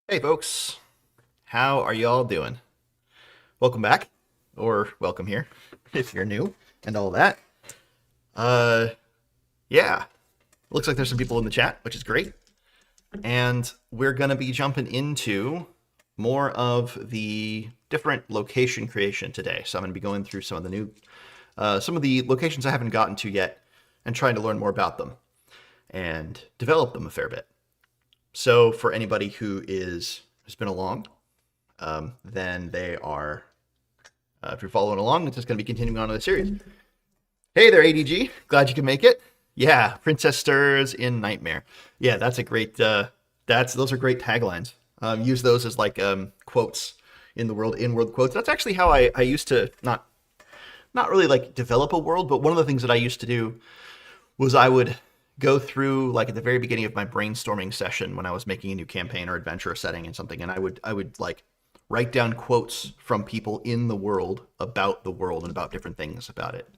Hey folks, how are y'all doing? Welcome back, or welcome here if you're new and all that. Uh, yeah, looks like there's some people in the chat, which is great. And we're gonna be jumping into more of the different location creation today. So I'm gonna be going through some of the locations I haven't gotten to yet, and trying to learn more about them and develop them a fair bit. So for anybody who has been along, then they are. If you're following along, it's just going to be continuing on in the series. Hey there, ADG. Glad you can make it. Yeah, Princess Stirs in Nightmare. Yeah, that's a great. Those are great taglines. Use those as like quotes in the world, in world quotes. That's actually how I used to not really like develop a world, but one of the things that I used to do was I would go through like at the very beginning of my brainstorming session when I was making a new campaign or adventure or setting and something, and I would like write down quotes from people in the world about the world and about different things about it.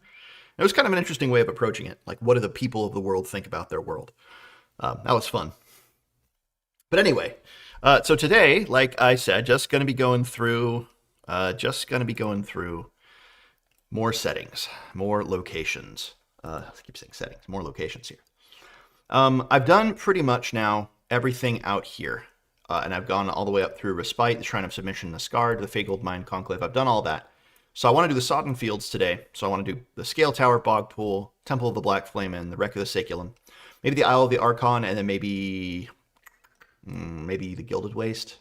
It was kind of an interesting way of approaching it. Like, what do the people of the world think about their world? That was fun. But anyway, so today, like I said, just going to be going through more settings, more locations. I keep saying settings, more locations here. I've done pretty much now everything out here. And I've gone all the way up through Respite, the Shrine of Submission, the Scarred, the Fabled Mind Conclave. I've done all that. So I want to do the Sodden Fields today. So I want to do the Scale Tower, Bog Pool, Temple of the Black Flame, and the Wreck of the Saculum. Maybe the Isle of the Archon, and then maybe the Gilded Waste.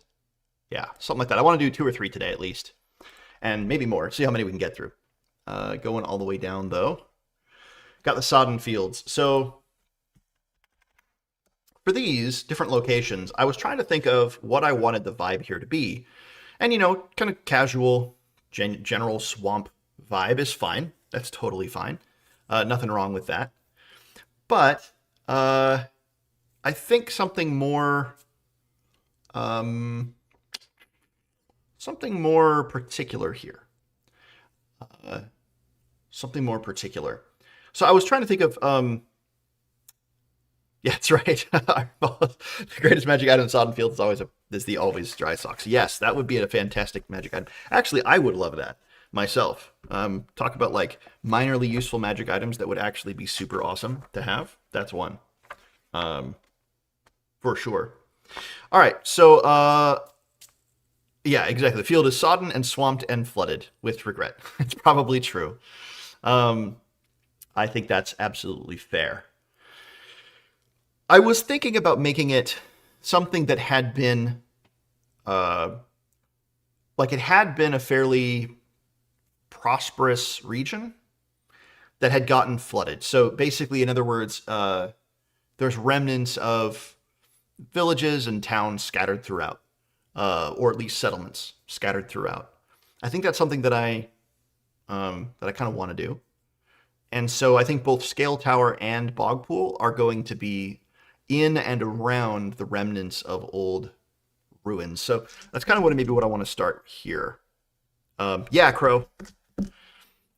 Yeah, something like that. I want to do 2 or 3 today at least. And maybe more. See how many we can get through. Going all the way down, though. Got the Sodden Fields. So for these different locations, I was trying to think of what I wanted the vibe here to be. And, kind of casual, general swamp vibe is fine. That's totally fine. Nothing wrong with that. But I think something more particular here. Something more particular. So I was trying to think of yeah, that's right. The greatest magic item in Sodden Field is the always dry socks. Yes, that would be a fantastic magic item. Actually, I would love that myself. Talk about like minorly useful magic items that would actually be super awesome to have. That's one, for sure. All right, so yeah, exactly. The field is sodden and swamped and flooded with regret. It's probably true. I think that's absolutely fair. I was thinking about making it something that had been, it had been a fairly prosperous region that had gotten flooded. So basically, in other words, there's remnants of villages and towns scattered throughout, or at least settlements scattered throughout. I think that's something that I kind of want to do. And so I think both Scale Tower and Bog Pool are going to be in and around the remnants of old ruins. So that's kind of what I want to start here. Yeah, Crow.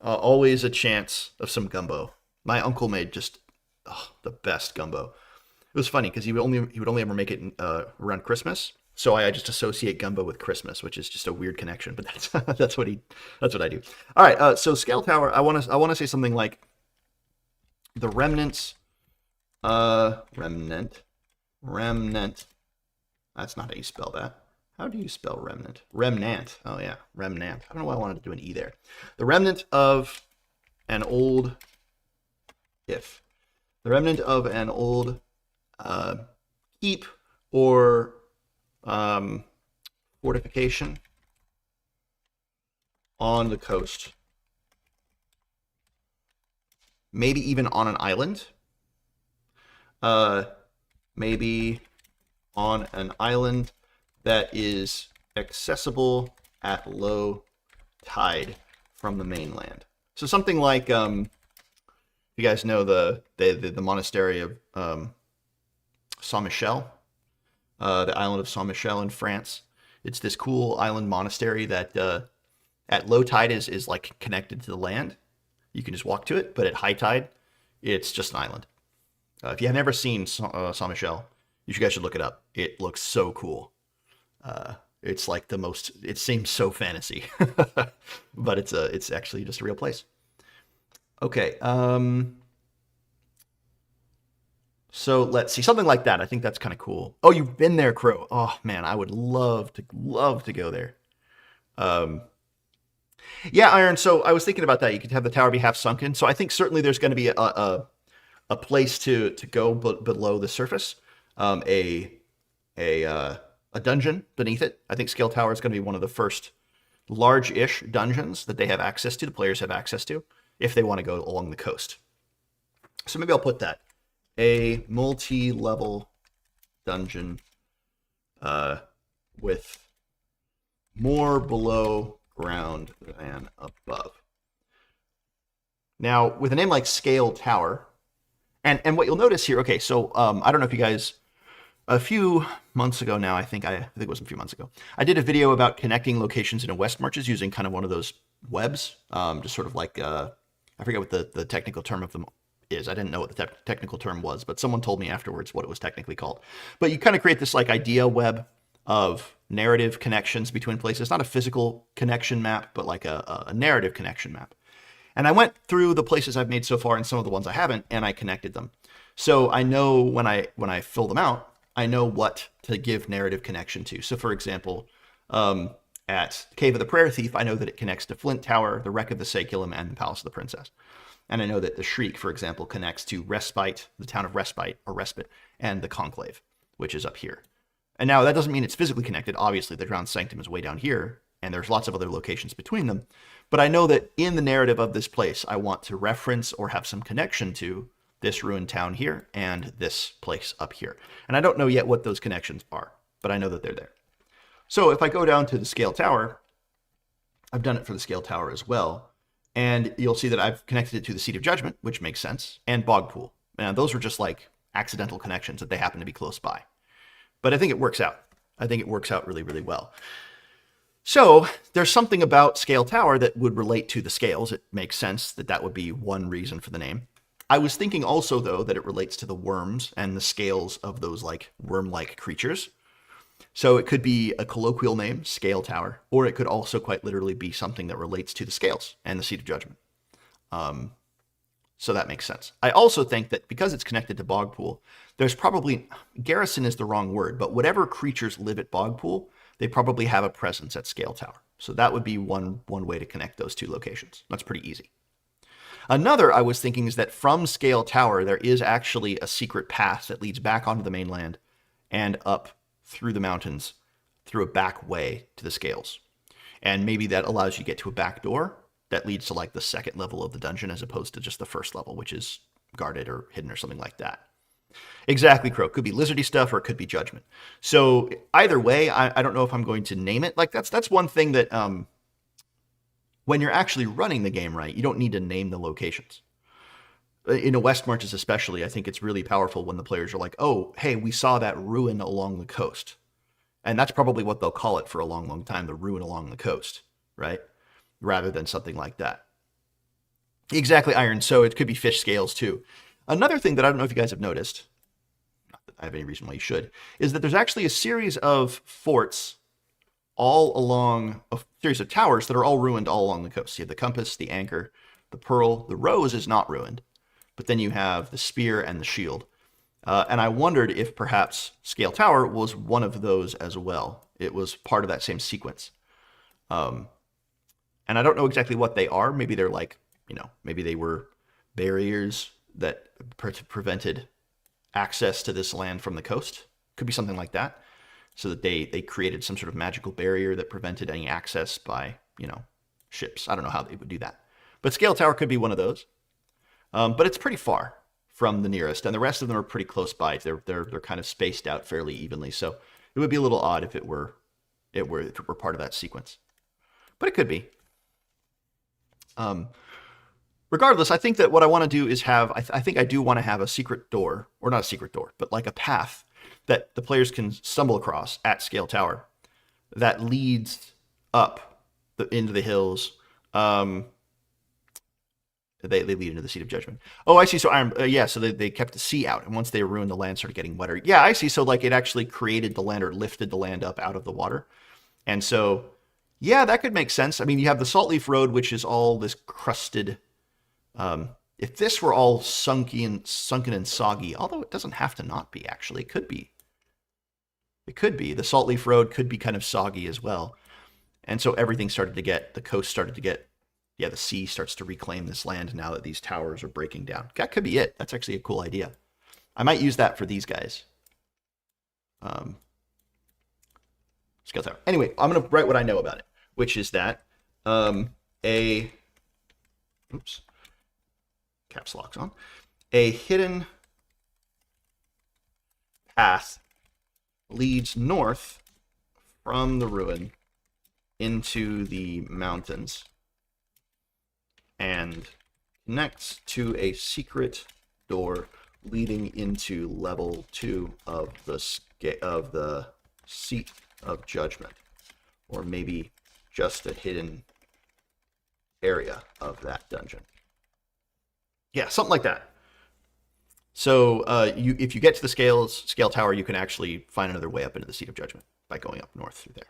Always a chance of some gumbo. My uncle made just the best gumbo. It was funny because he would only ever make it around Christmas. So I just associate gumbo with Christmas, which is just a weird connection. But that's what I do. All right. So Scale Tower. I want to say something like the remnants. Remnant. That's not how you spell that. How do you spell remnant? Remnant. Oh yeah, remnant. I don't know why I wanted to do an E there. The remnant of an old the remnant of an old keep or fortification on the coast. Maybe even on an island. Maybe on an island that is accessible at low tide from the mainland. So something like, you guys know the monastery of Saint Michel, the island of Saint Michel in France. It's this cool island monastery that at low tide is like connected to the land. You can just walk to it, but at high tide, it's just an island. If you have never seen Saint Michel, you guys should look it up. It looks so cool. It's like the most. It seems so fantasy, but it's actually just a real place. Okay. So let's see something like that. I think that's kind of cool. Oh, you've been there, Crow. Oh man, I would love to go there. Um, yeah, Iron. So I was thinking about that. You could have the tower be half sunken. So I think certainly there's going to be a place to go below the surface. Um, a a dungeon beneath it. I think Scale Tower is going to be one of the first large-ish dungeons that they have access to. The players have access to if they want to go along the coast. So maybe I'll put that. A multi-level dungeon with more below ground than above. Now, with a name like Scale Tower, and what you'll notice here, okay, so I don't know if you guys, a few months ago now, I think it was a few months ago, I did a video about connecting locations in a Westmarches using kind of one of those webs, just sort of like, I forget what the technical term of them is. I didn't know what the technical term was, but someone told me afterwards what it was technically called. But you kind of create this like idea web of narrative connections between places, not a physical connection map, but like a narrative connection map. And I went through the places I've made so far and some of the ones I haven't, and I connected them. So I know when I fill them out, I know what to give narrative connection to. So for example, at Cave of the Prayer Thief, I know that it connects to Flint Tower, the Wreck of the Saculum, and the Palace of the Princess. And I know that the Shriek, for example, connects to Respite, the town of Respite, or Respite, and the Conclave, which is up here. And now that doesn't mean it's physically connected. Obviously, the Drowned Sanctum is way down here, and there's lots of other locations between them. But I know that in the narrative of this place, I want to reference or have some connection to this ruined town here and this place up here. And I don't know yet what those connections are, but I know that they're there. So if I go down to the Scale Tower, I've done it for the Scale Tower as well. And you'll see that I've connected it to the Seat of Judgment, which makes sense, and Bogpool. And those are just like accidental connections that they happen to be close by. But I think it works out. I think it works out really, really well. So there's something about Scale Tower that would relate to the scales. It makes sense that that would be one reason for the name. I was thinking also, though, that it relates to the worms and the scales of those like worm-like creatures. So it could be a colloquial name, Scale Tower, or it could also quite literally be something that relates to the scales and the Seat of Judgment. So that makes sense. I also think that because it's connected to Bogpool, there's probably, garrison is the wrong word, but whatever creatures live at Bogpool, they probably have a presence at Scale Tower. So that would be one way to connect those two locations. That's pretty easy. Another I was thinking is that from Scale Tower, there is actually a secret path that leads back onto the mainland and up through the mountains through a back way to the scales. And maybe that allows you to get to a back door that leads to like the second level of the dungeon as opposed to just the first level, which is guarded or hidden or something like that. Exactly, Crow. Could be lizardy stuff or it could be judgment. So either way, I don't know if I'm going to name it. Like that's one thing that when you're actually running the game right, you don't need to name the locations. In a Westmarches especially, I think it's really powerful when the players are like, oh, hey, we saw that ruin along the coast. And that's probably what they'll call it for a long, long time, the ruin along the coast, right? Rather than something like that. Exactly, Iron. So it could be fish scales too. Another thing that I don't know if you guys have noticed, not that I have any reason why you should, is that there's actually a series of forts all along, a series of towers that are all ruined all along the coast. You have the Compass, the Anchor, the Pearl. The Rose is not ruined. But then you have the Spear and the Shield. And I wondered if perhaps Scale Tower was one of those as well. It was part of that same sequence. And I don't know exactly what they are. Maybe they're like, maybe they were barriers that prevented access to this land from the coast. Could be something like that. So that they created some sort of magical barrier that prevented any access by, ships. I don't know how they would do that. But Scale Tower could be one of those. But it's pretty far from the nearest, and the rest of them are pretty close by. They're kind of spaced out fairly evenly. So it would be a little odd if it were part of that sequence. But it could be. Regardless, I think that what I want to do is have, I think I do want to have a secret door, or not a secret door, but like a path that the players can stumble across at Scale Tower that leads up into the hills. they lead into the Seat of Judgment. Oh, I see. So yeah, so they kept the sea out, and once they ruined, the land started getting wetter. Yeah, I see. So like it actually created the land or lifted the land up out of the water, and so yeah, that could make sense. I mean, you have the Salt Leaf Road, which is all this crusted. If this were all sunken and soggy, although it doesn't have to not be. Actually, it could be. It could be. The Salt Leaf Road could be kind of soggy as well, and so everything started to get the coast started to get. Yeah, the sea starts to reclaim this land now that these towers are breaking down. That could be it. That's actually a cool idea. I might use that for these guys. Scale tower. Anyway, I'm going to write what I know about it, which is that oops, caps lock's on. A hidden path leads north from the ruin into the mountains and connects to a secret door leading into level 2 of the Seat of Judgment, or maybe just a hidden area of that dungeon. Yeah, something like that. So if you get to the scale tower, you can actually find another way up into the Seat of Judgment by going up north through there.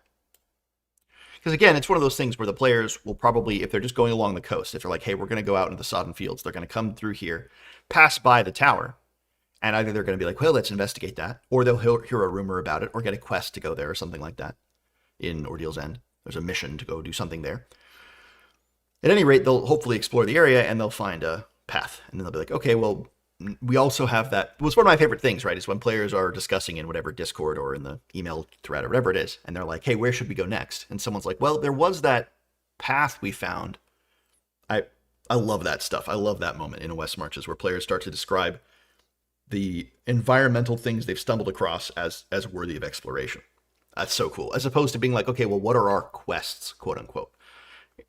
Because again, it's one of those things where the players will probably, if they're just going along the coast, if they're like, hey, we're going to go out into the sodden fields, they're going to come through here, pass by the tower, and either they're going to be like, well, let's investigate that, or they'll hear a rumor about it, or get a quest to go there, or something like that. In Ordeal's End, there's a mission to go do something there. At any rate, they'll hopefully explore the area, and they'll find a path, and then they'll be like, okay, well, we also have that. Well, it's one of my favorite things, right, is when players are discussing in whatever Discord or in the email thread or whatever it is, and they're like, hey, where should we go next? And someone's like, well, there was that path we found. I love that stuff. I love that moment in Westmarches where players start to describe the environmental things they've stumbled across as worthy of exploration. That's so cool. As opposed to being like, okay, well, what are our quests, quote unquote?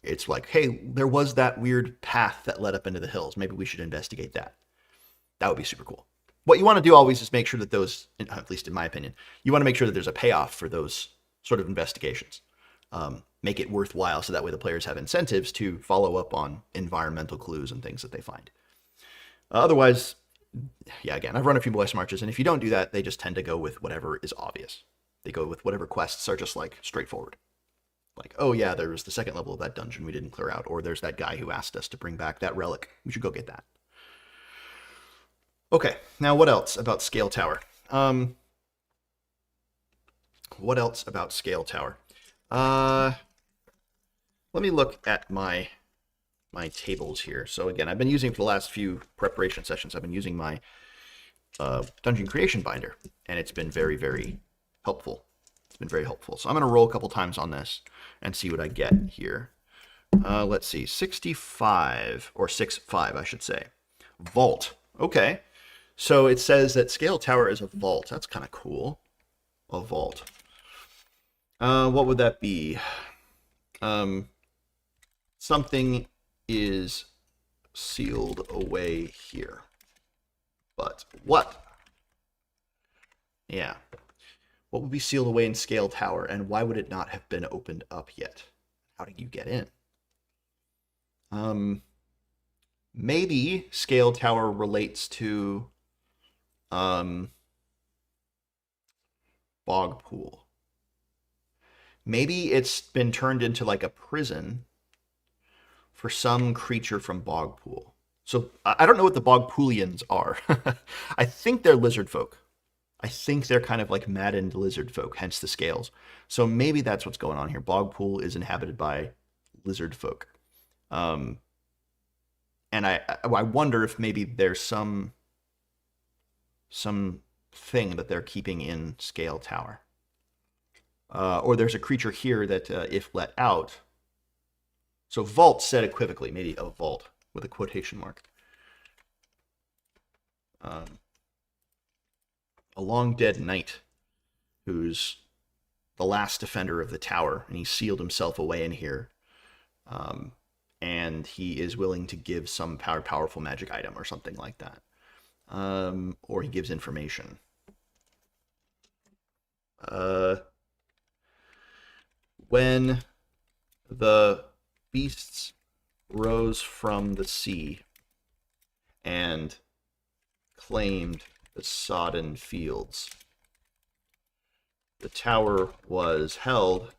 It's like, hey, there was that weird path that led up into the hills. Maybe we should investigate that. That would be super cool. What you want to do always is make sure that those, at least in my opinion, you want to make sure that there's a payoff for those sort of investigations. Make it worthwhile so that way the players have incentives to follow up on environmental clues and things that they find. Otherwise, yeah, again, I've run a few Westmarches, and if you don't do that, they just tend to go with whatever is obvious. They go with whatever quests are just like straightforward. Like, oh yeah, there was the second level of that dungeon we didn't clear out, or there's that guy who asked us to bring back that relic. We should go get that. Okay, now what else about Scale Tower? What else about Scale Tower? Let me look at my tables here. So again, I've been using for the last few preparation sessions, I've been using my dungeon creation binder, and it's been very, very helpful. It's been very helpful. So I'm going to roll a couple times on this and see what I get here. Let's see, 65, or 6-5, I should say. Vault. Okay. So it says that Scale Tower is a vault. That's kind of cool. A vault. What would that be? Something is sealed away here. But what? Yeah. What would be sealed away in Scale Tower, and why would it not have been opened up yet? How did you get in? Maybe Scale Tower relates to Bog Pool. Maybe it's been turned into like a prison for some creature from Bog Pool. So I don't know what the Bog Poolians are. I think they're lizard folk. I think they're kind of like maddened lizard folk, hence the scales. So maybe that's what's going on here. Bog Pool is inhabited by lizard folk. And I wonder if maybe there's some thing that they're keeping in Scale Tower. Or there's a creature here that, if let out... So vault said equivocally, maybe a vault with a quotation mark. A long dead knight who's the last defender of the tower, and he sealed himself away in here. And he is willing to give some powerful magic item or something like that. Or he gives information. When the beasts rose from the sea, and claimed the sodden fields. The tower was held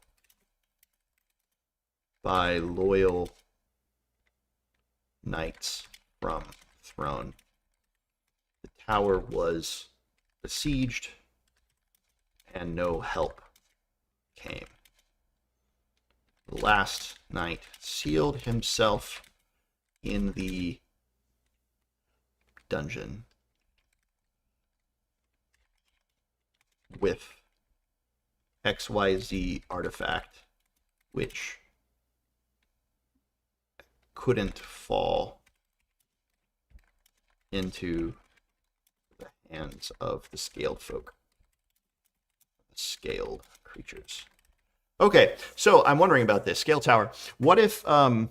by loyal knights from throne. The tower was besieged, and no help came. The last knight sealed himself in the dungeon with XYZ artifact, which couldn't fall into the hands of the scaled folk, the scaled creatures. Okay, so I'm wondering about this scale tower. What if I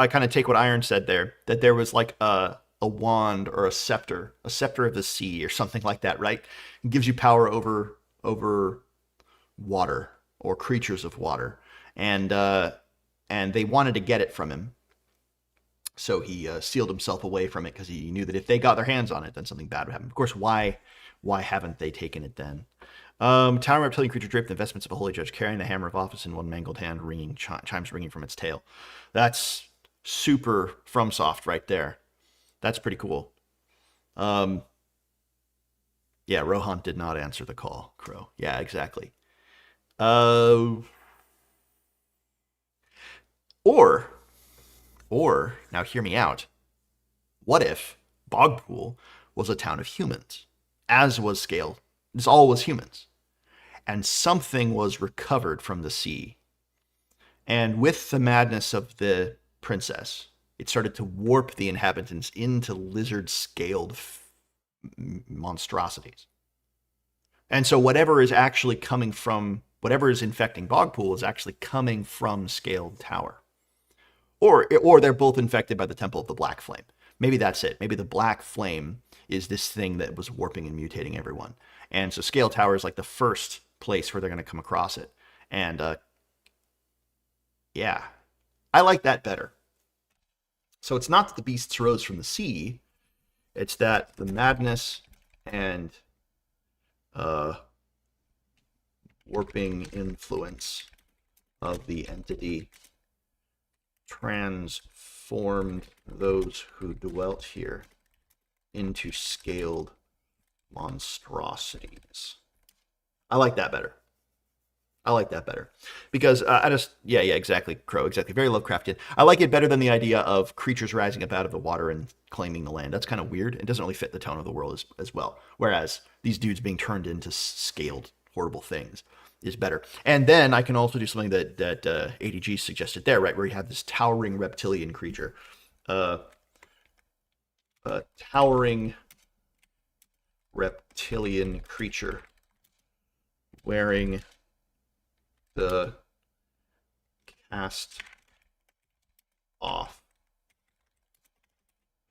kind of take what Iron said there, that there was like a wand or a scepter of the sea or something like that, right? It gives you power over water or creatures of water, and they wanted to get it from him, so he sealed himself away from it because he knew that if they got their hands on it, then something bad would happen. Of course, why haven't they taken it then? Towering reptilian creature draped in the vestments of a holy judge, carrying the hammer of office in one mangled hand, chimes ringing from its tail. That's super FromSoft right there. That's pretty cool. Yeah, Rohan did not answer the call, Crow. Yeah, exactly. Or now hear me out. What if Bogpool was a town of humans, as was Scale? This all was humans. And something was recovered from the sea. And with the madness of the princess, it started to warp the inhabitants into lizard-scaled monstrosities. And so whatever is actually coming from, whatever is infecting Bogpool is actually coming from Scaled Tower. Or they're both infected by the Temple of the Black Flame. Maybe that's it. Maybe the Black Flame is this thing that was warping and mutating everyone. And so Scale Tower is like the first place where they're going to come across it. And yeah, I like that better. So it's not that the beasts rose from the sea. It's that the madness and warping influence of the entity transformed those who dwelt here into scaled monstrosities. I like that better. Because yeah, exactly, Crow, exactly. Very Lovecraftian. I like it better than the idea of creatures rising up out of the water and claiming the land. That's kind of weird. It doesn't really fit the tone of the world as well. Whereas these dudes being turned into scaled, horrible things is better. And then I can also do something that ADG suggested there, right, where you have this towering reptilian creature. A towering reptilian creature wearing the cast off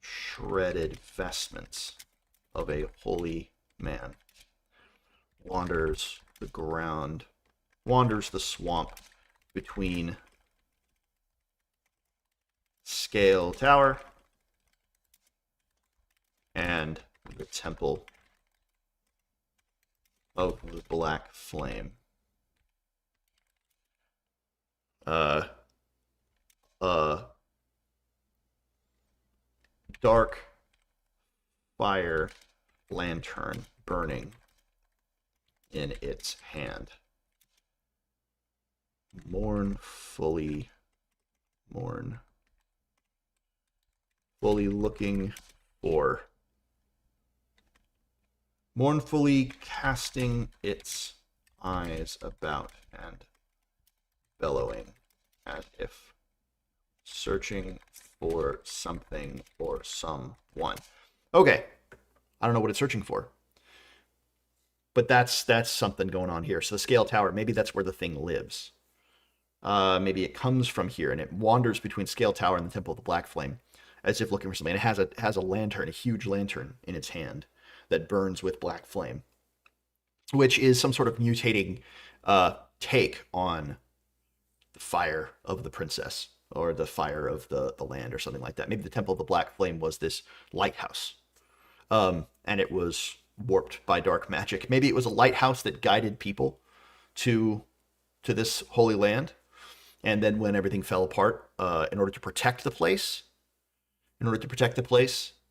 shredded vestments of a holy man, wanders the swamp between Scale Tower and the Temple of the Black Flame. Dark fire lantern burning in its hand. Mournfully looking for, mournfully casting its eyes about and bellowing as if searching for something or someone. Okay, I don't know what it's searching for, but that's something going on here. So the Scale Tower, maybe that's where the thing lives. Maybe it comes from here and it wanders between Scale Tower and the Temple of the Black Flame, as if looking for something. And it has a lantern, a huge lantern in its hand that burns with black flame, which is some sort of mutating take on the fire of the princess. or the fire of the land or something like that. Maybe the Temple of the Black Flame was this lighthouse, and it was warped by dark magic. Maybe it was a lighthouse that guided people to this holy land, and then when everything fell apart, in order to protect the place,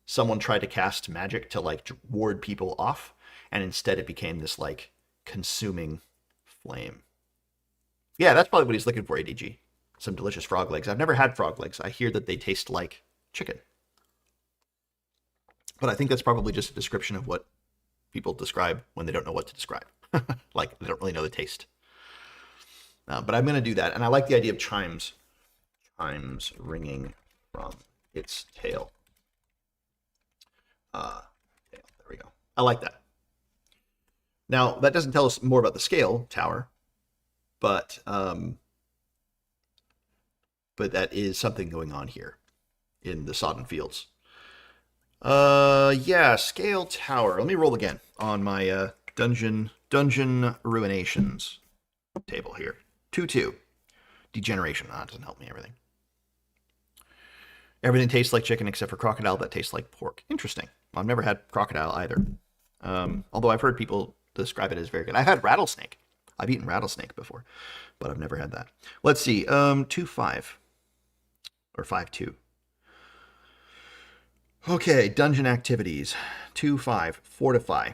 someone tried to cast magic to like ward people off, and instead it became this like consuming flame. Yeah, that's probably what he's looking for, ADG. Some delicious frog legs. I've never had frog legs. I hear that they taste like chicken. But I think that's probably just a description of what people describe when they don't know what to describe. Like, they don't really know the taste. But I'm going to do that. And I like the idea of chimes. Chimes ringing from its tail. There we go. I like that. Now, that doesn't tell us more about the scale tower, but that is something going on here in the Sodden Fields. Yeah, scale tower. Let me roll again on my dungeon ruinations table here. 2-2. Degeneration. That doesn't help me. Everything tastes like chicken except for crocodile that tastes like pork. Interesting. I've never had crocodile either. Although I've heard people describe it as very good. I've had rattlesnake. I've eaten rattlesnake before, but I've never had that. Let's see. 2-5 or 5-2. Okay, dungeon activities. 2-5, fortify.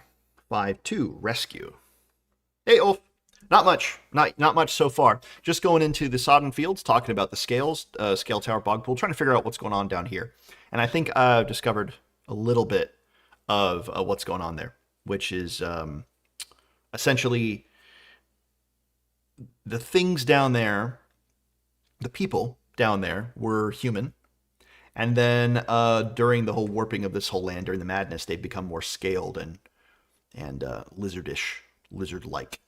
5-2, rescue. Hey, Ulf. Not much. Not much so far. Just going into the Sodden Fields, talking about the scales, scale tower, bog pool, trying to figure out what's going on down here. And I think I've discovered a little bit of what's going on there, which is essentially the things down there, the people down there were human. And then during the whole warping of this whole land, during the madness, they've become more scaled and lizardish, lizard-like.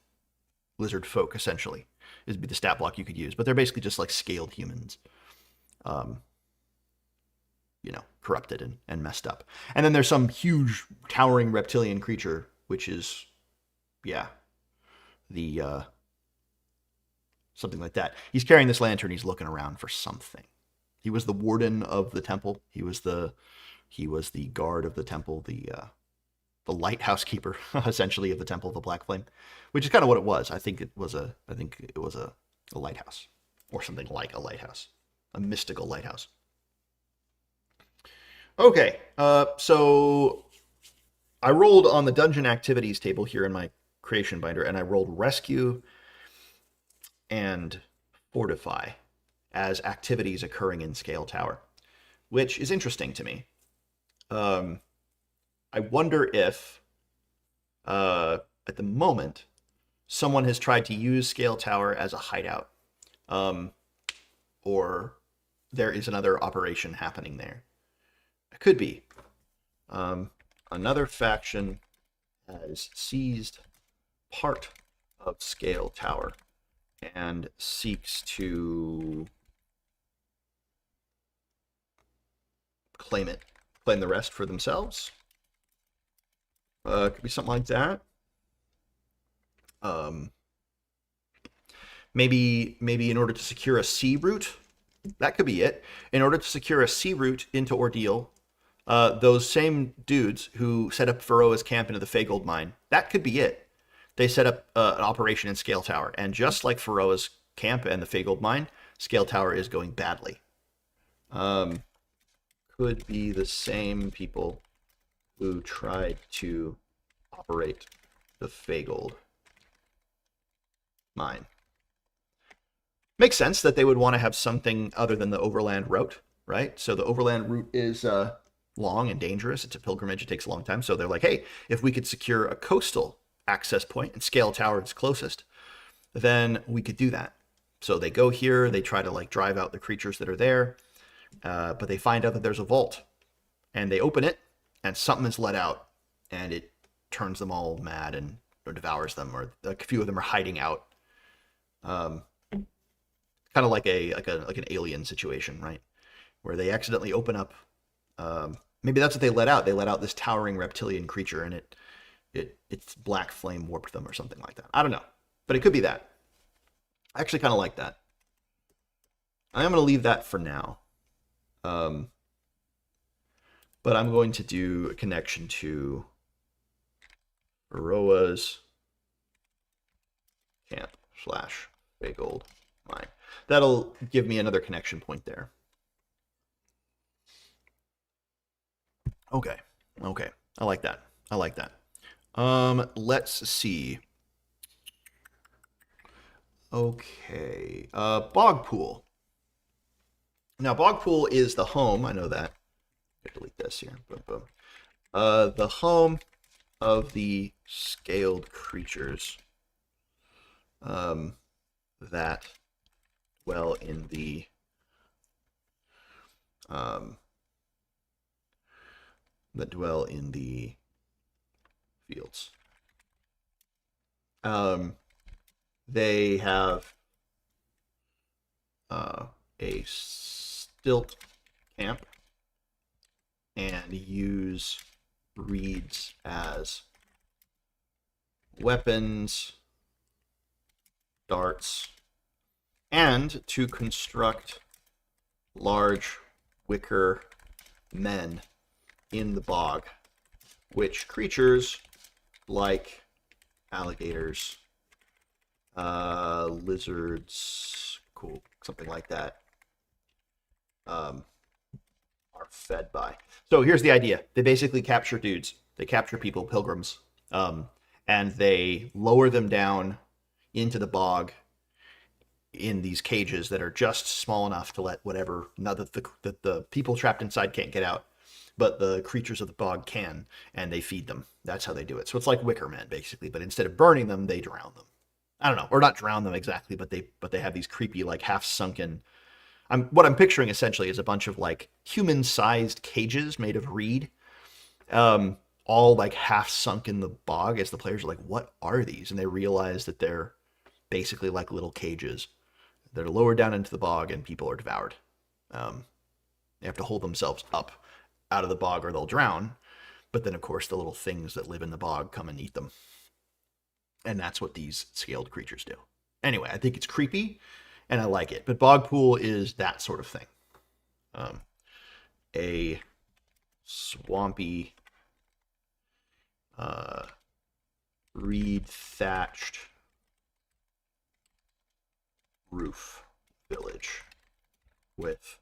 Lizard folk, essentially, is be the stat block you could use. But they're basically just like scaled humans. Corrupted and messed up. And then there's some huge towering reptilian creature, which is, something like that. He's carrying this lantern. He's looking around for something. He was the warden of the temple. He was the guard of the temple, the lighthouse keeper, essentially, of the Temple of the Black Flame, which is kind of what it was. I think it was a lighthouse, or something like a lighthouse, a mystical lighthouse. Okay, so I rolled on the dungeon activities table here in my creation binder, and I rolled rescue and fortify as activities occurring in Scale Tower, which is interesting to me. I wonder if, at the moment, someone has tried to use Scale Tower as a hideout, or there is another operation happening there. It could be. Another faction has seized part of Scale Tower and seeks to claim the rest for themselves. Could be something like that. Maybe in order to secure a sea route, that could be it. In order to secure a sea route into Ordeal, those same dudes who set up Pharaoh's camp into the Faygold mine, that could be it. They set up an operation in Scale Tower, and just like Pharaoh's camp and the Faygold mine, Scale Tower is going badly. Could be the same people who tried to operate the Faygold mine. Makes sense that they would want to have something other than the overland route, right? So the overland route is long and dangerous. It's a pilgrimage. It takes a long time. So they're like, hey, if we could secure a coastal access point and Scale Tower is closest, then we could do that. So they go here. They try to like drive out the creatures that are there, but they find out that there's a vault, and they open it, and something is let out, and it turns them all mad or devours them, or a few of them are hiding out. Kind of like an alien situation, right? Where they accidentally open up. Maybe that's what they let out. They let out this towering reptilian creature, and its black flame warped them or something like that. I don't know, but it could be that. I actually kind of like that. I'm going to leave that for now. But I'm going to do a connection to Aroa's camp / big old mine. That'll give me another connection point there. Okay. Okay. I like that. I like that. Let's see. Okay. Bog pool. Now, bog pool is the home. I know that. Delete this here. Boom, boom. The home of the scaled creatures that dwell in the fields. They have a stilt camp and use reeds as weapons, darts, and to construct large wicker men in the bog, which creatures like alligators, lizards, cool, something like that, are fed by. So here's the idea. They basically capture dudes. They capture people, pilgrims, and they lower them down into the bog in these cages that are just small enough to let whatever, now that the people trapped inside can't get out, but the creatures of the bog can, and they feed them. That's how they do it. So it's like wicker men, basically, but instead of burning them, they drown them. I don't know, or not drown them exactly, but they have these creepy, like, half-sunken... what I'm picturing, essentially, is a bunch of, like, human-sized cages made of reed, all, like, half-sunk in the bog, as the players are like, what are these? And they realize that they're basically like little cages. They're lowered down into the bog, and people are devoured. They have to hold themselves up out of the bog, or they'll drown. But then, of course, the little things that live in the bog come and eat them. And that's what these scaled creatures do. Anyway, I think it's creepy, and I like it. But bog pool is that sort of thing. A swampy, reed-thatched roof village with,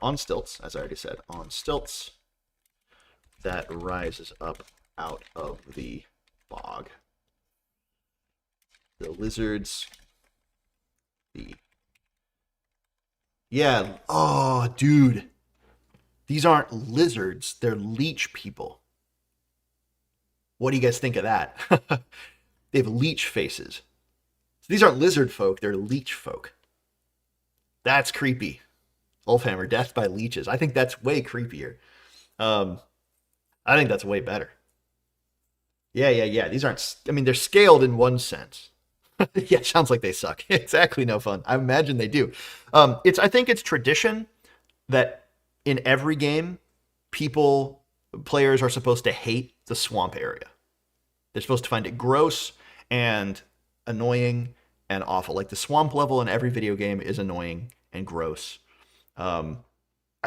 on stilts, as I already said, on stilts, that rises up out of the bog. The lizards, yeah, oh, dude. These aren't lizards, they're leech people. What do you guys think of that? They have leech faces. So these aren't lizard folk, they're leech folk. That's creepy. Wolfhammer, death by leeches. I think that's way creepier. I think that's way better. Yeah. These aren't... I mean, they're scaled in one sense. Yeah, sounds like they suck. Exactly, no fun. I imagine they do. I think it's tradition that in every game, players are supposed to hate the swamp area. They're supposed to find it gross and annoying and awful. Like the swamp level in every video game is annoying and gross. I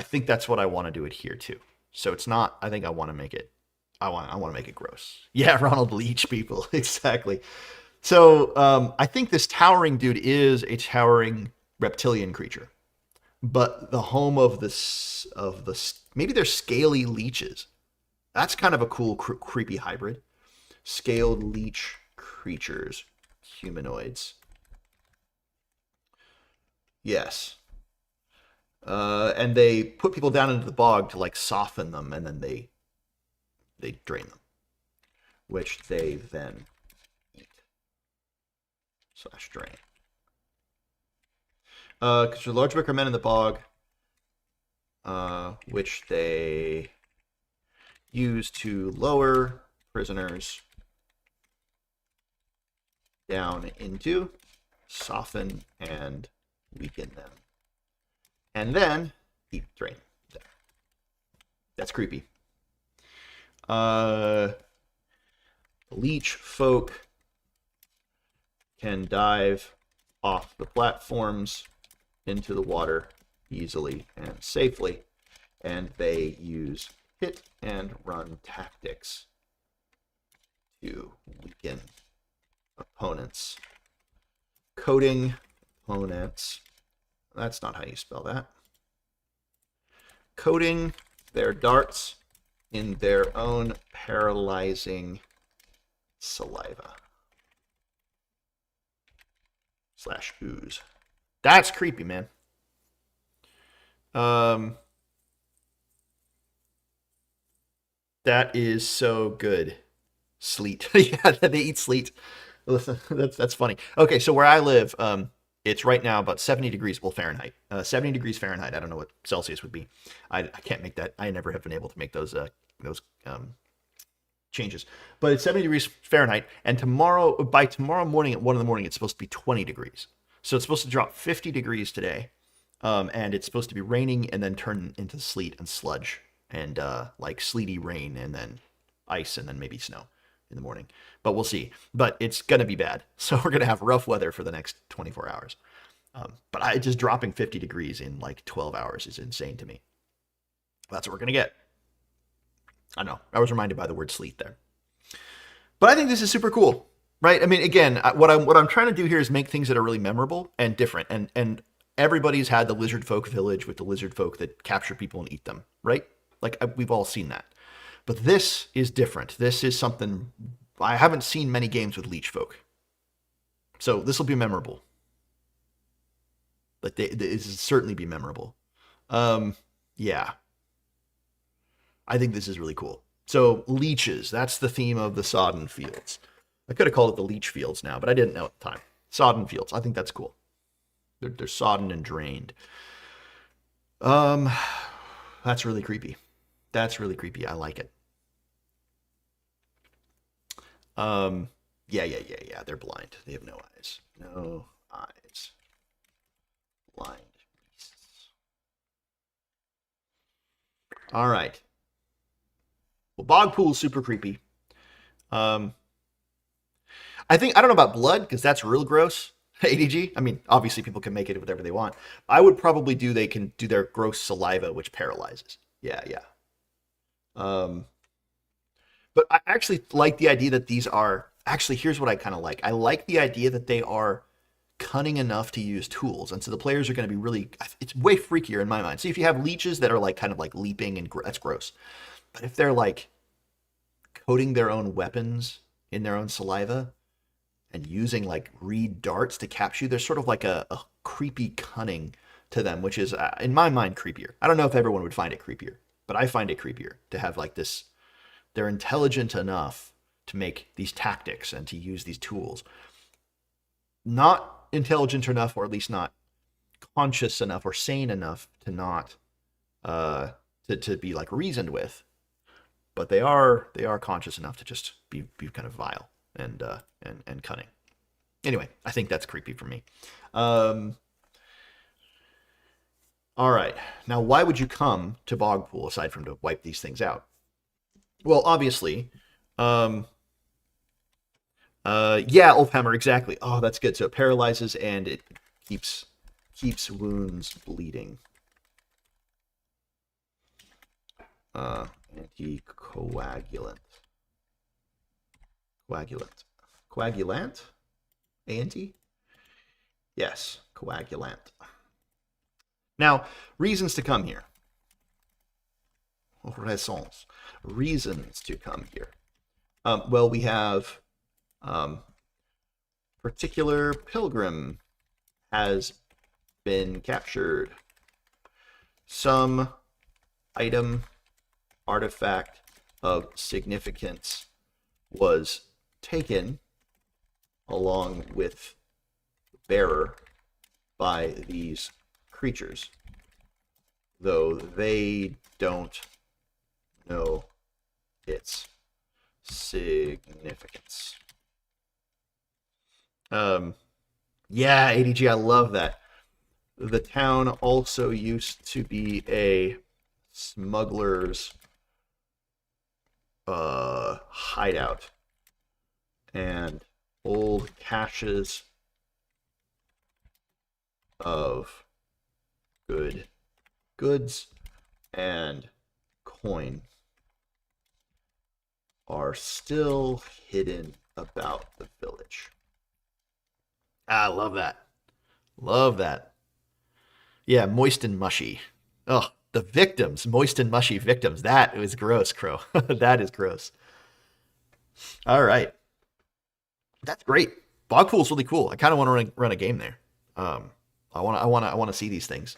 think that's what I want to do it here too. So it's not... I think I want to make it... I want to make it gross. Yeah, Ronald Leech people. Exactly. So I think this towering dude is a towering reptilian creature, but the home of the maybe they're scaly leeches. That's kind of a cool creepy hybrid. Scaled leech creatures, humanoids. Yes. And they put people down into the bog to like soften them, and then they drain them, which they then / drain. Because there's large wicker men in the bog, which they use to lower prisoners down into, soften, and weaken them. And then eat, drain. That's creepy. Leech folk can dive off the platforms into the water easily and safely, and they use hit and run tactics to weaken opponents. Coating opponents, that's not how you spell that. Coating their darts in their own paralyzing saliva / ooze. That's creepy, man. That is so good. Sleet. Yeah, they eat sleet. Listen, that's funny. Okay, so where I live, it's right now about 70 degrees, well, Fahrenheit. 70 degrees Fahrenheit. I don't know what Celsius would be. I can't make that. I never have been able to make those changes. But it's 70 degrees Fahrenheit, and by tomorrow morning at 1 in the morning, it's supposed to be 20 degrees. So it's supposed to drop 50 degrees today, and it's supposed to be raining and then turn into sleet and sludge and like sleety rain and then ice and then maybe snow in the morning. But we'll see. But it's going to be bad. So we're going to have rough weather for the next 24 hours. But just dropping 50 degrees in like 12 hours is insane to me. That's what we're going to get. I know. I was reminded by the word sleet there. But I think this is super cool, right? I mean, again, what I'm trying to do here is make things that are really memorable and different. And everybody's had the lizard folk village with the lizard folk that capture people and eat them, right? Like we've all seen that. But this is different. This is something I haven't seen many games with leech folk. So this will be memorable. Like this will certainly be memorable. Yeah. I think this is really cool. So leeches, that's the theme of the Sodden Fields. I could have called it the Leech Fields now, but I didn't know at the time. Sodden Fields, I think that's cool. They're sodden and drained. That's really creepy. That's really creepy. I like it. Yeah. They're blind. They have no eyes. No eyes. Blind beasts. All right. Well, bog pool is super creepy. I don't know about blood because that's real gross. ADG. I mean, obviously people can make it whatever they want. I would probably they can do their gross saliva, which paralyzes. Yeah. But I actually like the idea that these are actually. Here's what I kind of like. I like the idea that they are cunning enough to use tools, and so the players are going to be really. It's way freakier in my mind. See, if you have leeches that are like kind of like leaping and that's gross. But if they're like coating their own weapons in their own saliva and using like reed darts to capture you, there's sort of like a creepy cunning to them, which is, in my mind, creepier. I don't know if everyone would find it creepier, but I find it creepier to have like this. They're intelligent enough to make these tactics and to use these tools. Not intelligent enough, or at least not conscious enough or sane enough to not to be like reasoned with. But they are conscious enough to just be kind of vile and cunning. Anyway, I think that's creepy for me. All right. Now, why would you come to Bogpool aside from to wipe these things out? Well, obviously, yeah, Ulfhammer, exactly. Oh, that's good. So it paralyzes and it keeps wounds bleeding. Anticoagulant. Coagulant? Anti? Yes, coagulant. Now, reasons to come here. Raisons. Reasons to come here. Well, we have particular pilgrim has been captured. Some item, artifact of significance was taken along with the bearer by these creatures, though they don't know its significance. Yeah, ADG, I love that. The town also used to be a smuggler's hideout, and old caches of goods and coin are still hidden about the village. I love that. Love that. Yeah, moist and mushy. Oh, the victims, moist and mushy victims. That is gross, Crow. That is gross. All right. That's great. Bog Pool's really cool. I kind of want to run a game there. I want to see these things.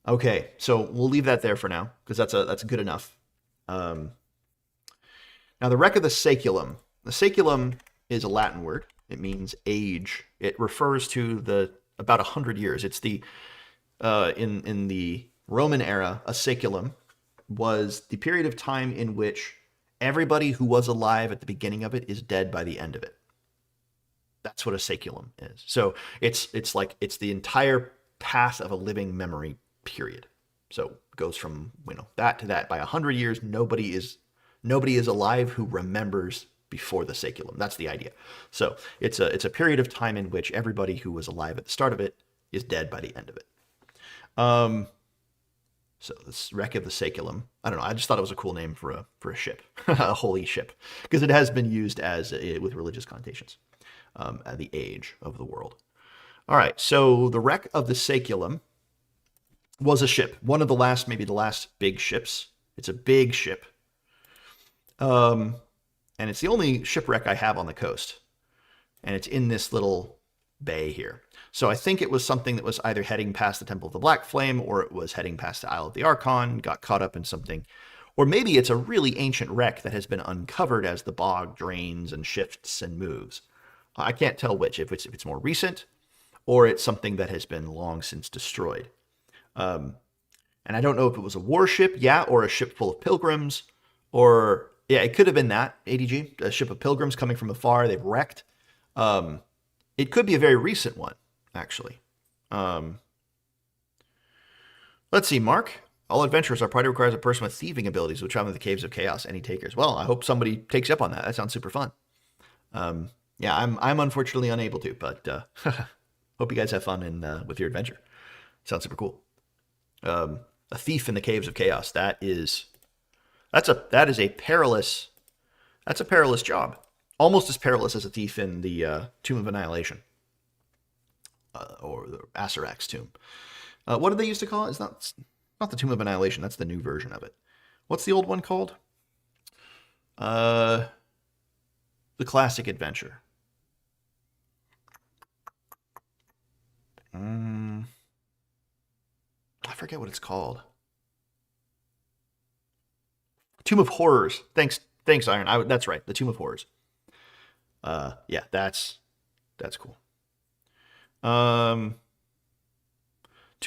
Okay, so we'll leave that there for now because that's good enough. Now the wreck of the saculum. The saculum is a Latin word. It means age. It refers to the about 100 years. It's the in the Roman era, a saculum was the period of time in which everybody who was alive at the beginning of it is dead by the end of it. That's what a saculum is. So it's the entire path of a living memory period. So it goes from that to that. By 100 years, nobody is alive who remembers before the saculum. That's the idea. So it's a period of time in which everybody who was alive at the start of it is dead by the end of it. So this wreck of the saculum. I don't know. I just thought it was a cool name for a ship, a holy ship, because it has been used as with religious connotations. At the age of the world. All right, so the wreck of the saculum was a ship, one of the last, maybe the last big ships. It's a big ship, and it's the only shipwreck I have on the coast, and it's in this little bay here. So I think it was something that was either heading past the Temple of the Black Flame, or it was heading past the Isle of the Archon, got caught up in something. Or maybe it's a really ancient wreck that has been uncovered as the bog drains and shifts and moves. I can't tell which, if it's more recent or it's something that has been long since destroyed. And I don't know if it was a warship, or a ship full of pilgrims, or, it could have been that, ADG, a ship of pilgrims coming from afar, they've wrecked. It could be a very recent one, actually. Let's see, Mark. All adventurers, our party requires a person with thieving abilities who travel in the caves of chaos. Any takers? Well, I hope somebody takes you up on that. That sounds super fun. Yeah, I'm unfortunately unable to, but hope you guys have fun with your adventure. Sounds super cool. A thief in the caves of chaos. That is a perilous job. Almost as perilous as a thief in the Tomb of Annihilation, or the Asarak's tomb. What did they used to call it? It's not the Tomb of Annihilation. That's the new version of it. What's the old one called? The Classic Adventure. I forget what it's called. Tomb of Horrors. Thanks, Iron. That's right. The Tomb of Horrors. Yeah, that's cool. Tomb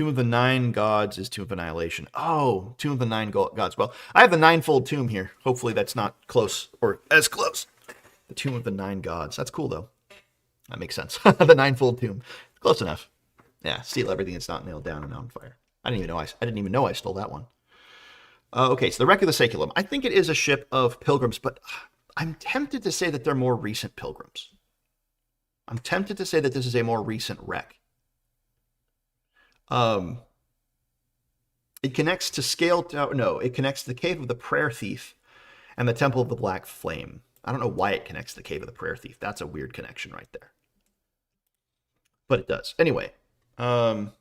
of the Nine Gods is Tomb of Annihilation. Oh, Tomb of the Nine Gods. Well, I have the Ninefold Tomb here. Hopefully that's not close, or as close. The Tomb of the Nine Gods. That's cool, though. That makes sense. The Ninefold Tomb. Close enough. Yeah, steal everything that's not nailed down and on fire. I didn't even know I stole that one. Okay, so the wreck of the saculum. I think it is a ship of pilgrims, but I'm tempted to say that they're more recent pilgrims. I'm tempted to say that this is a more recent wreck. It connects to Scale Tower. No, it connects to the Cave of the Prayer Thief and the Temple of the Black Flame. I don't know why it connects to the Cave of the Prayer Thief. That's a weird connection right there. But it does. Anyway, the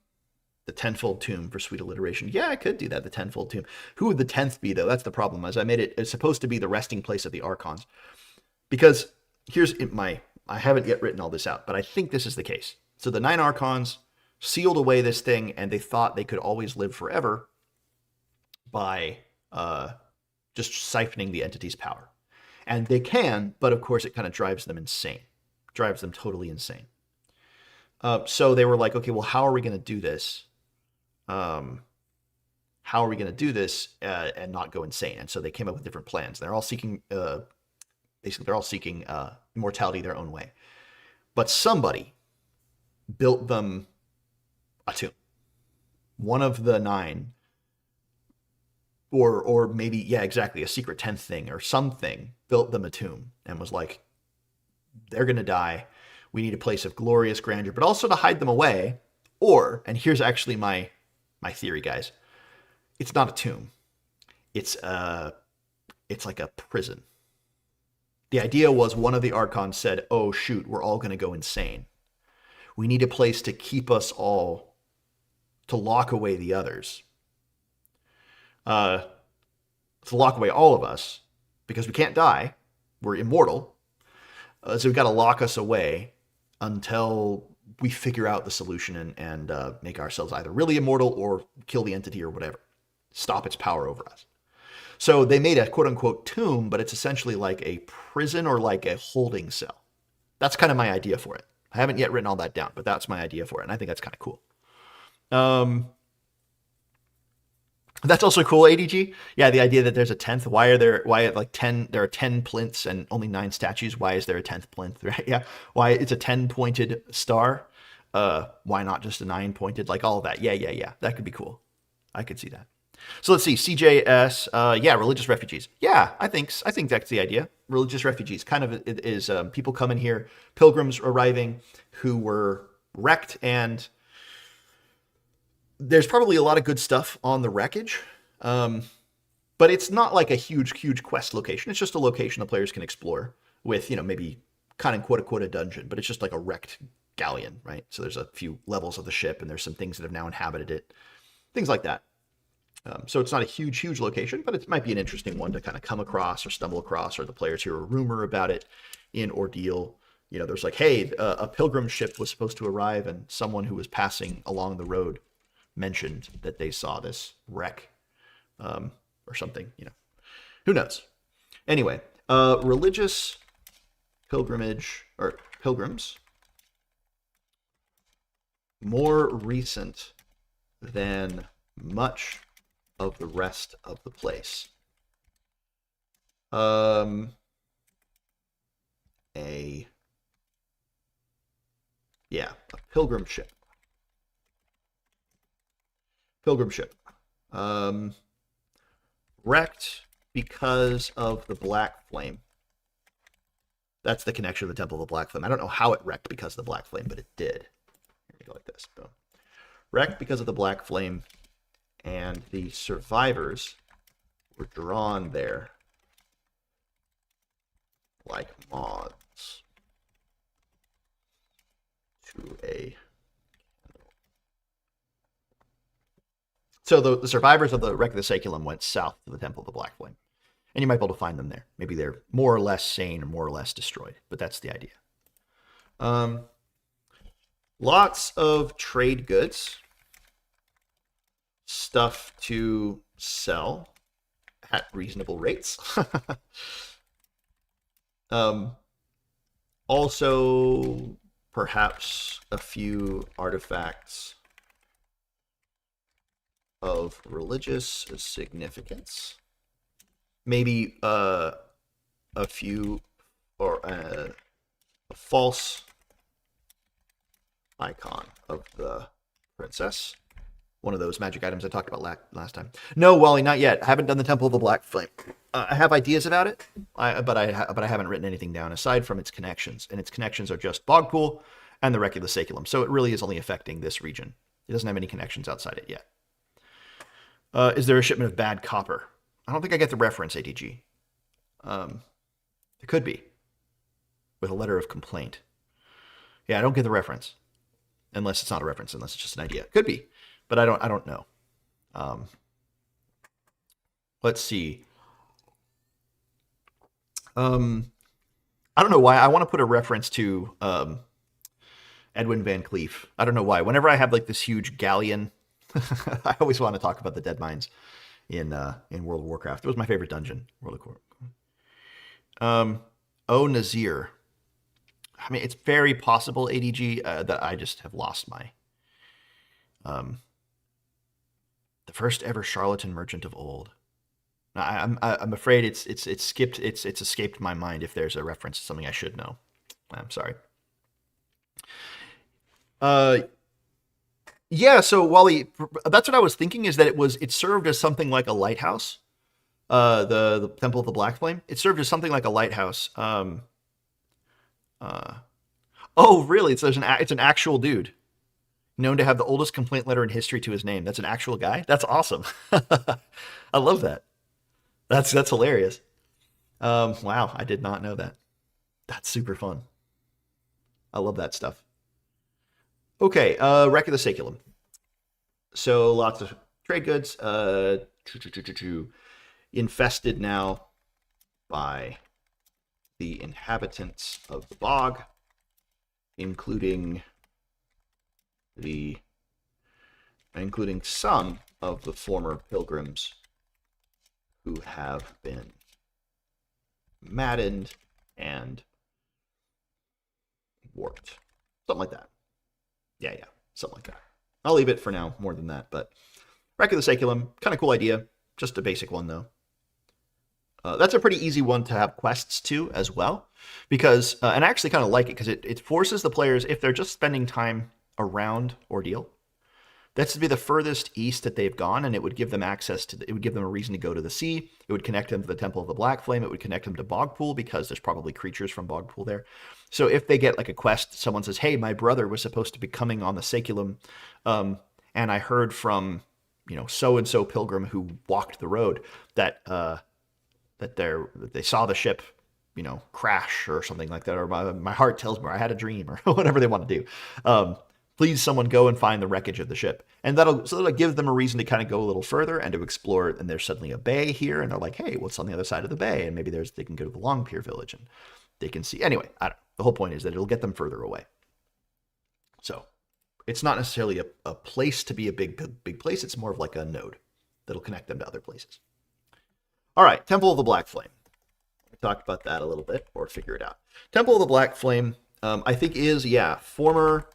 Tenfold Tomb for sweet alliteration. Yeah, I could do that, the Tenfold Tomb. Who would the 10th be, though? That's the problem, as I made it. It's supposed to be the resting place of the Archons. Because here's I haven't yet written all this out, but I think this is the case. So the 9 Archons sealed away this thing, and they thought they could always live forever by just siphoning the entity's power. And they can, but of course it kind of drives them insane. Drives them totally insane. So they were like, okay, well, how are we going to do this? How are we going to do this and not go insane? And so they came up with different plans. They're all seeking, immortality their own way. But somebody built them a tomb. One of the 9, or maybe, yeah, exactly, a secret 10th thing or something, built them a tomb and was like, they're going to die. We need a place of glorious grandeur, but also to hide them away. Or, and here's actually my my theory, guys. It's not a tomb. It's like a prison. The idea was one of the Archons said, oh, shoot, we're all going to go insane. We need a place to keep us all, to lock away the others. To lock away all of us, because we can't die. We're immortal. So we've got to lock us away until we figure out the solution and make ourselves either really immortal or kill the entity or whatever. Stop its power over us. So they made a quote-unquote tomb, but it's essentially like a prison or like a holding cell. That's kind of my idea for it. I haven't yet written all that down, but that's my idea for it, and I think that's kind of cool. That's also cool, ADG. Yeah, the idea that there's a 10th. There are 10 plinths and only 9 statues. Why is there a 10th plinth, right? Yeah. Why it's a 10-pointed star? Why not just a 9-pointed? Like all of that. Yeah. That could be cool. I could see that. So let's see, CJS, religious refugees. Yeah, I think that's the idea. Religious refugees kind of is people coming here, pilgrims arriving who were wrecked, and there's probably a lot of good stuff on the wreckage, but it's not like a huge quest location. It's just a location the players can explore with, maybe kind of quote-unquote a dungeon, but it's just like a wrecked galleon, right? So there's a few levels of the ship, and there's some things that have now inhabited it, things like that. So it's not a huge location, but it might be an interesting one to kind of come across or stumble across, or the players hear a rumor about it in Ordeal. There's like, hey, a pilgrim ship was supposed to arrive, and someone who was passing along the road mentioned that they saw this wreck or something. Who knows? Anyway, religious pilgrimage or pilgrims, more recent than much of the rest of the place. A pilgrim ship. Wrecked because of the Black Flame. That's the connection of the Temple of the Black Flame. I don't know how it wrecked because of the Black Flame, but it did. Here we go like this. Boom. Wrecked because of the Black Flame, and the survivors were drawn there like moths to a candle. So the survivors of the wreck of the Saculum went south to the Temple of the Black Flame, and you might be able to find them there. Maybe they're more or less sane or more or less destroyed, but that's the idea. Lots of trade goods. Stuff to sell at reasonable rates. Also, perhaps a few artifacts of religious significance. Maybe a few, or a false icon of the princess. One of those magic items I talked about last time. No, Wally, not yet. I haven't done the Temple of the Black Flame. I have ideas about it, but I haven't written anything down aside from its connections. And its connections are just Bogpool and the Wreck of the Saculum. So it really is only affecting this region. It doesn't have any connections outside it yet. Is there a shipment of bad copper? I don't think I get the reference, ADG. It could be. With a letter of complaint. Yeah, I don't get the reference. Unless it's not a reference, unless it's just an idea. Could be. But I don't know. Let's see. I don't know why I want to put a reference to Edwin Van Cleef. I don't know why. Whenever I have like this huge galleon, I always want to talk about the Dead Mines in World of Warcraft. It was my favorite dungeon. World of Warcraft. Nazir. I mean, it's very possible, ADG, that I just have lost my the first ever charlatan merchant of old. I'm afraid it's escaped my mind if there's a reference to something I should know. I'm sorry. Yeah, so Wally, that's what I was thinking, is that it served as something like a lighthouse. The Temple of the Black Flame. It served as something like a lighthouse. Oh, really? It's an actual dude. known to have the oldest complaint letter in history to his name. That's an actual guy? That's awesome. I love that. That's hilarious. Wow, I did not know that. That's super fun. I love that stuff. Okay, Wreck of the Saculum. So lots of trade goods. Infested now by the inhabitants of the bog, including some of the former pilgrims who have been maddened and warped. Something like that. Yeah, something like that. I'll leave it for now, more than that, but Wreck of the Saculum, kind of cool idea. Just a basic one, though. That's a pretty easy one to have quests to as well, because, and I actually kind of like it, because it forces the players, if they're just spending time around Ordeal, that's to be the furthest east that they've gone, and it would give them access to, it would give them a reason to go to the sea, it would connect them to the Temple of the Black Flame, it would connect them to Bogpool, because there's probably creatures from Bogpool there. So if they get like a quest, someone says, hey, my brother was supposed to be coming on the Saculum, and I heard from, so-and-so pilgrim who walked the road that they saw the ship, crash or something like that, or my heart tells me I had a dream, or whatever they want to do. Please, someone go and find the wreckage of the ship, and that'll give them a reason to kind of go a little further and to explore. And there's suddenly a bay here, and they're like, hey, what's on the other side of the bay? And maybe they can go to the Long Pier village and they can see. Anyway, I don't know. The whole point is that it'll get them further away. So it's not necessarily a place to be a big place. It's more of like a node that'll connect them to other places. All right, Temple of the Black Flame. We talked about that a little bit, or figure it out. Temple of the Black Flame, I think is, former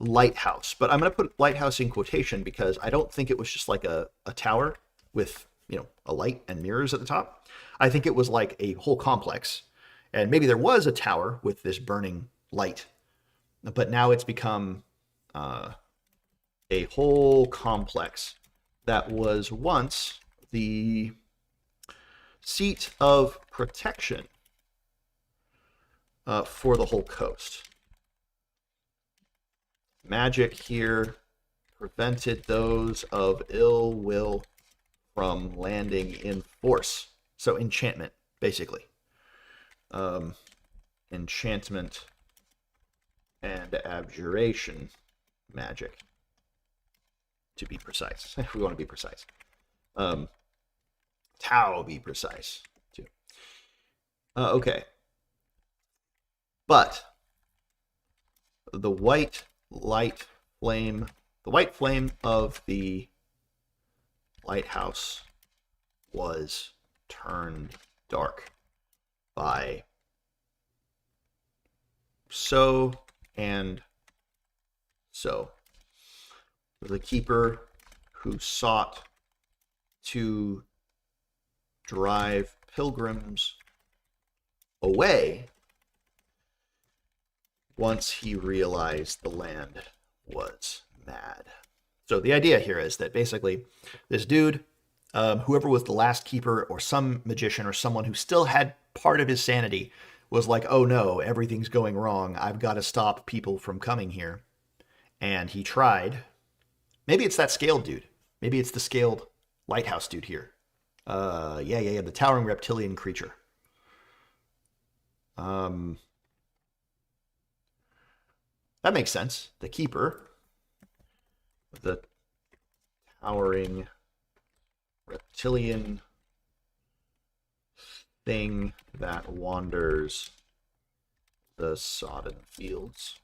lighthouse. But I'm going to put lighthouse in quotation because I don't think it was just like a tower with, a light and mirrors at the top. I think it was like a whole complex. And maybe there was a tower with this burning light. But now it's become a whole complex that was once the seat of protection for the whole coast. Magic here prevented those of ill will from landing in force. So enchantment, basically. Enchantment and abjuration magic, to be precise. If we want to be precise. Tau, be precise, too. Okay. But the white flame of the lighthouse was turned dark by so and so. The keeper who sought to drive pilgrims away once he realized the land was mad. So the idea here is that basically this dude, whoever was the last keeper or some magician or someone who still had part of his sanity, was like, oh no, everything's going wrong. I've got to stop people from coming here. And he tried. Maybe it's that scaled dude. Maybe it's the scaled lighthouse dude here. The towering reptilian creature. That makes sense. The keeper, the towering reptilian thing that wanders the sodden fields.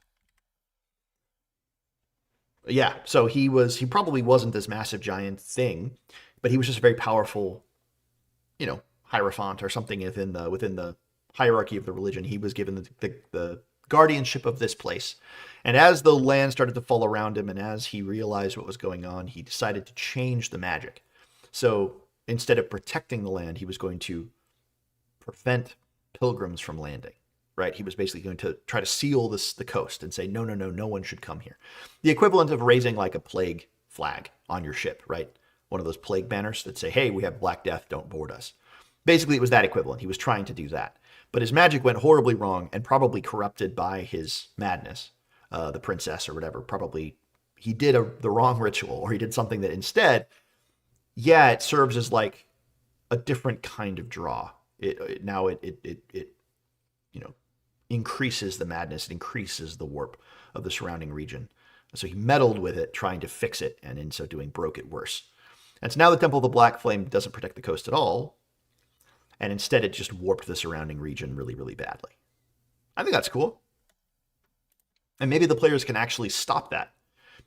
Yeah, so he probably wasn't this massive giant thing, but he was just a very powerful, hierophant or something within the hierarchy of the religion. He was given the guardianship of this place. And as the land started to fall around him and as he realized what was going on, he decided to change the magic. So instead of protecting the land, he was going to prevent pilgrims from landing, right? He was basically going to try to seal the coast and say, no one should come here. The equivalent of raising like a plague flag on your ship, right? One of those plague banners that say, hey, we have Black Death, don't board us. Basically, it was that equivalent. He was trying to do that. But his magic went horribly wrong and probably corrupted by his madness. The princess or whatever probably he did the wrong ritual, or he did something that instead, yeah, it serves as like a different kind of draw. It you know, increases the madness, it increases the warp of the surrounding region. So he meddled with it, trying to fix it, and in so doing broke it worse. And so now the Temple of the Black Flame doesn't protect the coast at all, and instead it just warped the surrounding region really, really badly. I think that's cool. And maybe the players can actually stop that.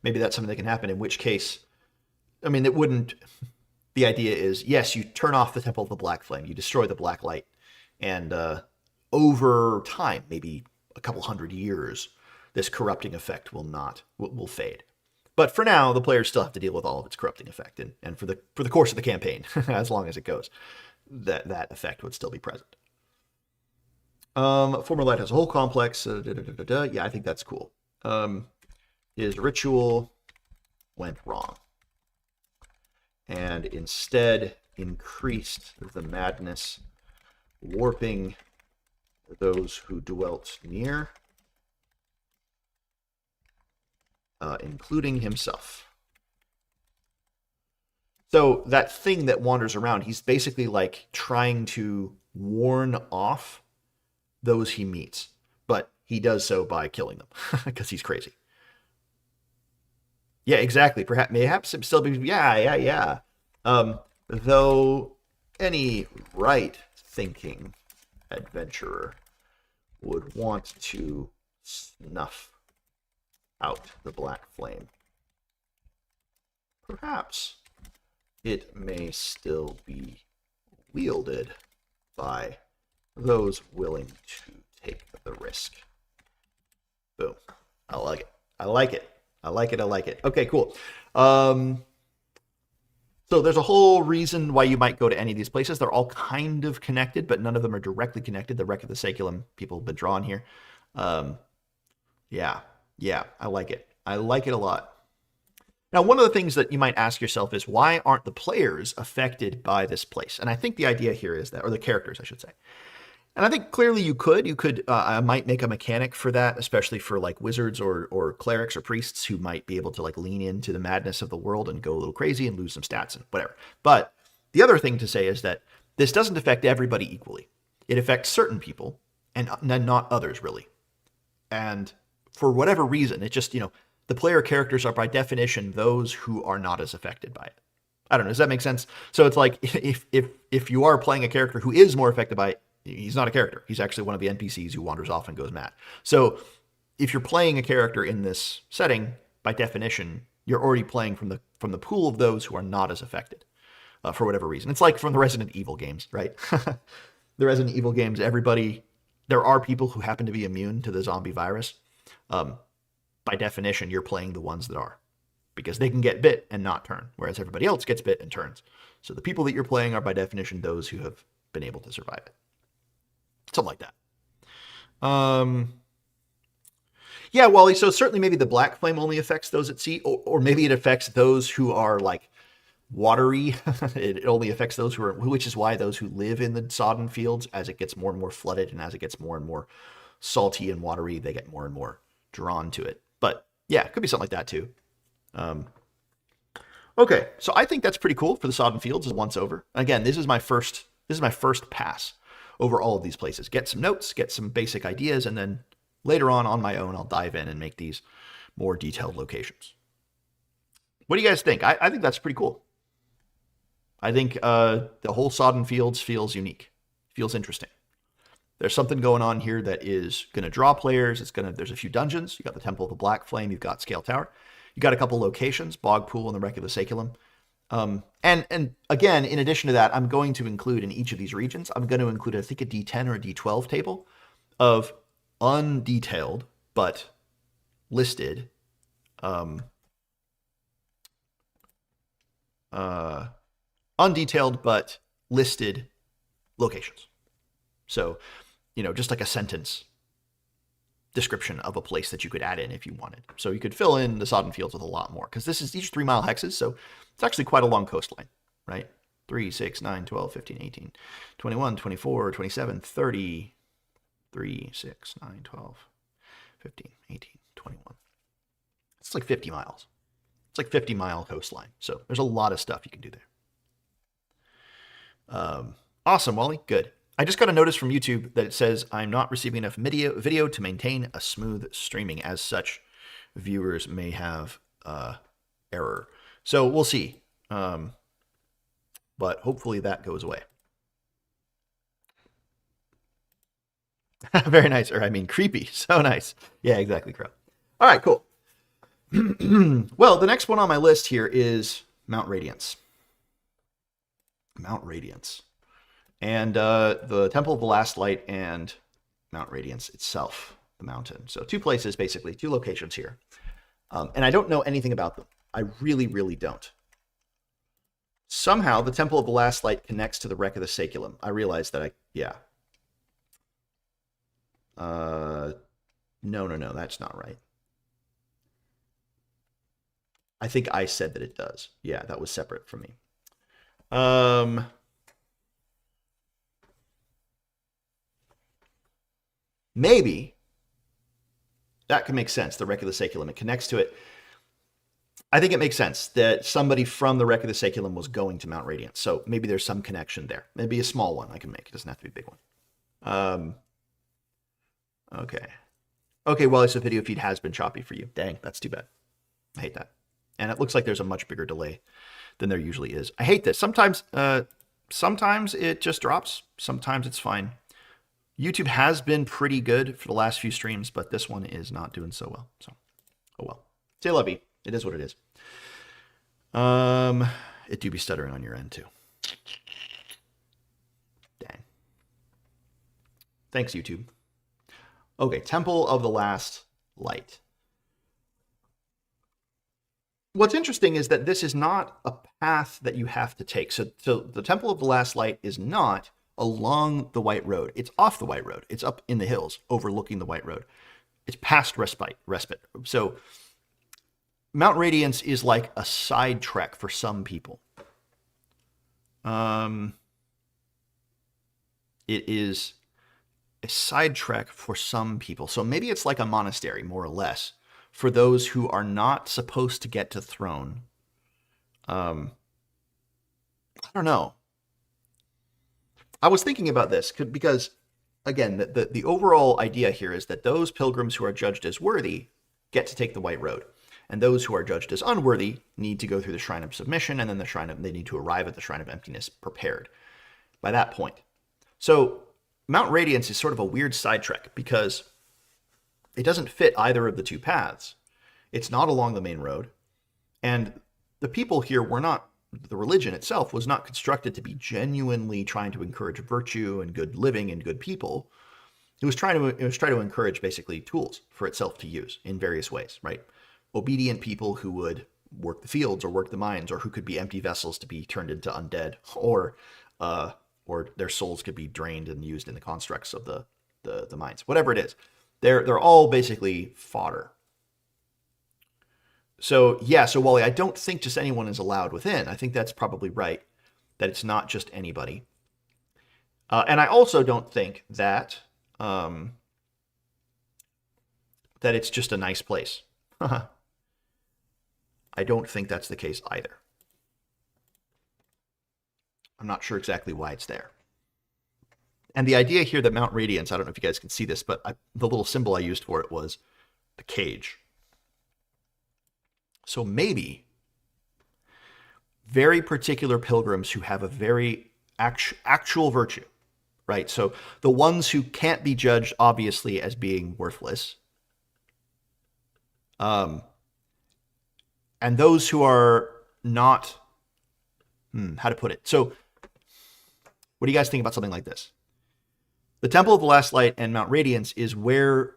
Maybe that's something that can happen, in which case, I mean, it wouldn't... The idea is, yes, you turn off the Temple of the Black Flame, you destroy the Black Light, and over time, maybe a couple hundred years, this corrupting effect will fade. But for now, the players still have to deal with all of its corrupting effect, and for the course of the campaign, as long as it goes, that effect would still be present. Former Light has a whole complex. Yeah, I think that's cool. His ritual went wrong, and instead increased the madness, warping those who dwelt near, including himself. So that thing that wanders around, he's basically like trying to warn off those he meets, but he does so by killing them because he's crazy. Yeah, exactly. Mayhaps it still be, yeah. Though any right-thinking adventurer would want to snuff out the Black Flame, perhaps it may still be wielded by those willing to take the risk. Boom. I like it. Okay, cool. So there's a whole reason why you might go to any of these places. They're all kind of connected, but none of them are directly connected. The Wreck of the Saculum, people have been drawn here. Yeah, I like it. I like it a lot. Now, one of the things that you might ask yourself is, why aren't the players affected by this place? And I think the idea here is that, or the characters, I should say. And I think clearly you could, I might make a mechanic for that, especially for like wizards or clerics or priests who might be able to like lean into the madness of the world and go a little crazy and lose some stats and whatever. But the other thing to say is that this doesn't affect everybody equally. It affects certain people and not others, really. And for whatever reason, it just, the player characters are by definition those who are not as affected by it. I don't know. Does that make sense? So it's like, if you are playing a character who is more affected by it, he's not a character. He's actually one of the NPCs who wanders off and goes mad. So if you're playing a character in this setting, by definition, you're already playing from the pool of those who are not as affected for whatever reason. It's like from the Resident Evil games, right? The Resident Evil games, there are people who happen to be immune to the zombie virus. By definition, you're playing the ones that are, because they can get bit and not turn, whereas everybody else gets bit and turns. So the people that you're playing are by definition those who have been able to survive it. Something like that. Yeah, Wally, so certainly maybe the Black Flame only affects those at sea, or maybe it affects those who are like watery. It only affects those which is why those who live in the sodden fields, as it gets more and more flooded and as it gets more and more salty and watery, they get more and more drawn to it. But yeah, it could be something like that too. Okay, so I think that's pretty cool for the sodden fields once over. Again, this is my first pass over all of these places. Get some notes, get some basic ideas, and then later on my own, I'll dive in and make these more detailed locations. What do you guys think? I think that's pretty cool. I think the whole Sodden Fields feels unique, feels interesting. There's something going on here that is going to draw players. There's a few dungeons. You got the Temple of the Black Flame. You've got Scale Tower. You got a couple locations, Bog Pool and the Wreck of the Saculum. And again, in addition to that, I'm going to include in each of these regions, I'm going to include, I think, a D10 or a D12 table of undetailed but listed locations. So, just like a sentence description of a place that you could add in if you wanted. So you could fill in the Sodden Fields with a lot more, because these are 3 mile hexes, so it's actually quite a long coastline, right? 3, 6, 9, 12, 15, 18, 21, 24, 27, 30, 3, 6, 9, 12, 15, 18, 21. It's like 50 miles. like 50-mile coastline. So there's a lot of stuff you can do there. Awesome, Wally. Good. I just got a notice from YouTube that it says I'm not receiving enough video to maintain a smooth streaming. As such, viewers may have error. So we'll see. But hopefully that goes away. Very nice. Or I mean, creepy. So nice. Yeah, exactly, Crow. All right, cool. Well, the next one on my list here is Mount Radiance. Mount Radiance. And the Temple of the Last Light and Mount Radiance itself, the mountain. So 2 places, basically, 2 locations here. And I don't know anything about them. I really, really don't. Somehow, the Temple of the Last Light connects to the Wreck of the Saculum. I realized that no, that's not right. I think I said that it does. Yeah, that was separate from me. Maybe that could make sense. The Wreck of the Saculum, it connects to it. I think it makes sense that somebody from the Wreck of the Saculum was going to Mount Radiance. So maybe there's some connection there. Maybe a small one I can make. It doesn't have to be a big one. Okay. Okay, well, this video feed has been choppy for you. Dang, that's too bad. I hate that. And it looks like there's a much bigger delay than there usually is. I hate this. Sometimes it just drops. Sometimes it's fine. YouTube has been pretty good for the last few streams, but this one is not doing so well. So, oh well. Say lovey. It is what it is. It do be stuttering on your end too. Dang. Thanks, YouTube. Okay, Temple of the Last Light. What's interesting is that this is not a path that you have to take. So the Temple of the Last Light is not along the White Road. It's off the White Road. It's up in the hills overlooking the White Road. It's past respite. So Mount Radiance is like a side trek for some people. It is a side trek for some people. So maybe it's like a monastery, more or less, for those who are not supposed to get to throne. I don't know. I was thinking about this because, again, the overall idea here is that those pilgrims who are judged as worthy get to take the White Road. And those who are judged as unworthy need to go through the Shrine of Submission, and then they need to arrive at the Shrine of Emptiness prepared by that point. So Mount Radiance is sort of a weird sidetrack because it doesn't fit either of the 2 paths. It's not along the main road. And the people here were not, the religion itself was not constructed to be genuinely trying to encourage virtue and good living and good people. It was trying to encourage basically tools for itself to use in various ways, right? Obedient people who would work the fields or work the mines, or who could be empty vessels to be turned into undead, or their souls could be drained and used in the constructs of the mines. Whatever it is, they're all basically fodder. So yeah, so Wally, I don't think just anyone is allowed within. I think that's probably right, that it's not just anybody. And I also don't think that that it's just a nice place. I don't think that's the case either. I'm not sure exactly why it's there. And the idea here that Mount Radiance, I don't know if you guys can see this, but the little symbol I used for it was the cage. So maybe very particular pilgrims who have a very actual virtue, right? So the ones who can't be judged obviously as being worthless, and those who are not, how to put it? So what do you guys think about something like this? The Temple of the Last Light and Mount Radiance is where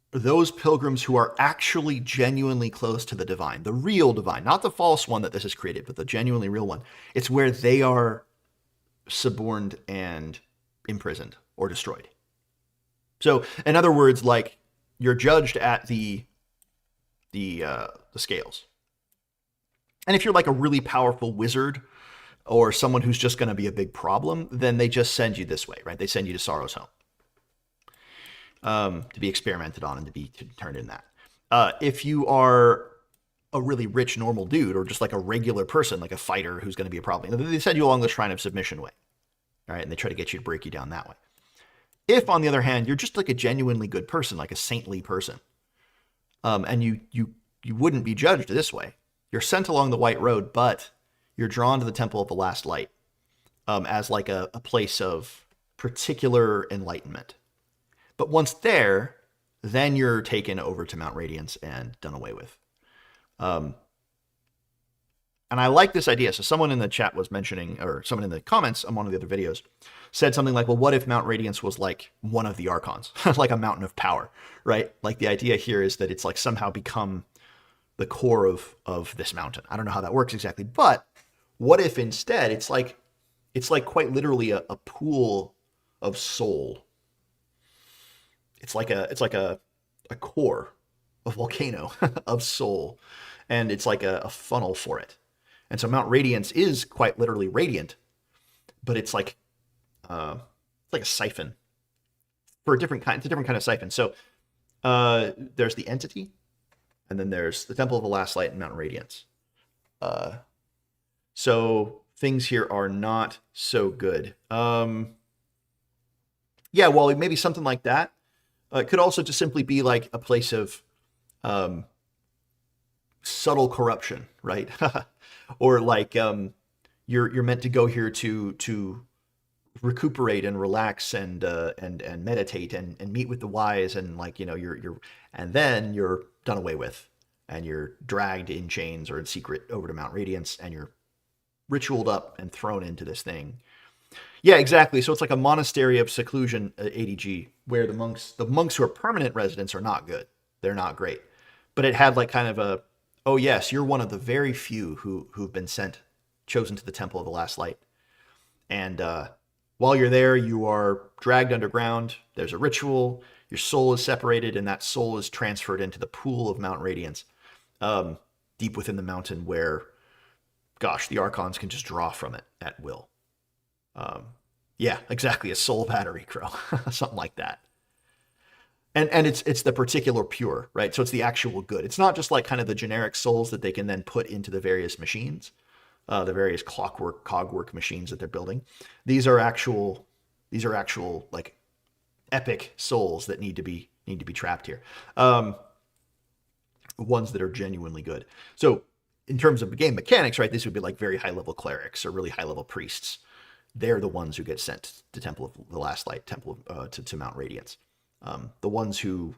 those pilgrims who are actually genuinely close to the divine, the real divine, not the false one that this has created, but the genuinely real one, it's where they are suborned and imprisoned or destroyed. So in other words, like, you're judged at the scales. And if you're like a really powerful wizard or someone who's just going to be a big problem, then they just send you this way, right? They send you to Sorrow's Home to be experimented on and to be turned in that. If you are a really rich normal dude, or just like a regular person, like a fighter who's going to be a problem. They send you along the shrine of submission way, all right, and they try to get you to break you down that way. If, on the other hand, you're just like a genuinely good person, like a saintly person, and you wouldn't be judged this way. You're sent along the white road, but you're drawn to the Temple of the Last Light as like a place of particular enlightenment. But once there, then you're taken over to Mount Radiance and done away with. And I like this idea. So someone in the chat was mentioning, or someone in the comments on one of the other videos said something like, well, what if Mount Radiance was like one of the Archons, like a mountain of power, right? Like the idea here is that it's like somehow become the core of this mountain. I don't know how that works exactly, but what if instead it's like quite literally a pool of soul. It's like a core, a volcano of soul, and it's like a funnel for it. And so Mount Radiance is quite literally radiant, but it's like a siphon for a different kind. It's a different kind of siphon. So there's the entity, and then there's the Temple of the Last Light and Mount Radiance. So things here are not so good. Yeah, well, maybe something like that. It could also just simply be like a place of subtle corruption, right? Or like you're meant to go here to recuperate and relax and meditate and meet with the wise, and like, you know, you're and then you're done away with, and you're dragged in chains or in secret over to Mount Radiance, and you're ritualed up and thrown into this thing. Yeah, exactly. So it's like a monastery of seclusion, ADG, where the monks who are permanent residents are not good. They're not great. But it had like kind of a, oh yes, you're one of the very few who've been chosen to the Temple of the Last Light. And while you're there, you are dragged underground. There's a ritual. Your soul is separated, and that soul is transferred into the pool of Mount Radiance, deep within the mountain, where, gosh, the Archons can just draw from it at will. Yeah, exactly. A soul battery, Crow. Something like that. And it's the particular pure, right? So it's the actual good. It's not just like kind of the generic souls that they can then put into the various machines, the various cogwork machines that they're building. These are actual like epic souls that need to be trapped here. Ones that are genuinely good. So in terms of game mechanics, right, this would be like very high level clerics or really high level priests. They're the ones who get sent to Temple of the Last Light, to Mount Radiance. The ones who,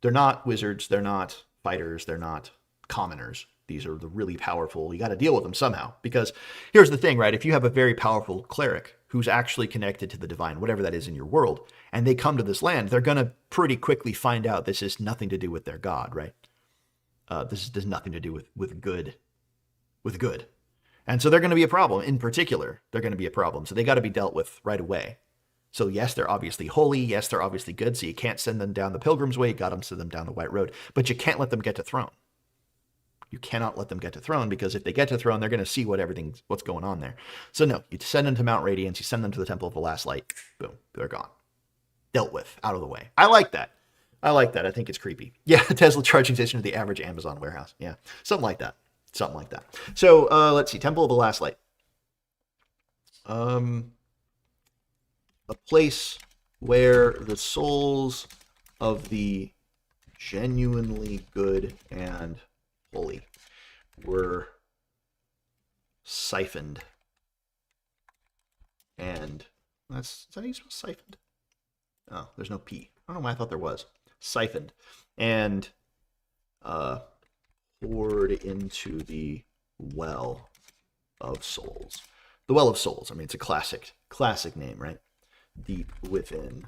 they're not wizards, they're not fighters, they're not commoners. These are the really powerful. You got to deal with them somehow. Because here's the thing, right? If you have a very powerful cleric who's actually connected to the divine, whatever that is in your world, and they come to this land, they're going to pretty quickly find out this is nothing to do with their god, right? This has nothing to do with good. And so they're going to be a problem. In particular, they're going to be a problem. So they got to be dealt with right away. So yes, they're obviously holy. Yes, they're obviously good. So you can't send them down the pilgrim's way. You got to send them down the white road. But you can't let them get to throne. You cannot let them get to throne, because if they get to throne, they're going to see what's going on there. So no, you send them to Mount Radiance. You send them to the Temple of the Last Light. Boom, they're gone. Dealt with, out of the way. I like that. I think it's creepy. Yeah, Tesla charging station to the average Amazon warehouse. Yeah, something like that. So let's see. Temple of the Last Light. A place where the souls of the genuinely good and holy were siphoned. And is that how you spell siphoned? Oh, there's no P. I don't know why I thought there was. Siphoned. And poured into the Well of Souls. The Well of Souls. I mean, it's a classic name, right? Deep within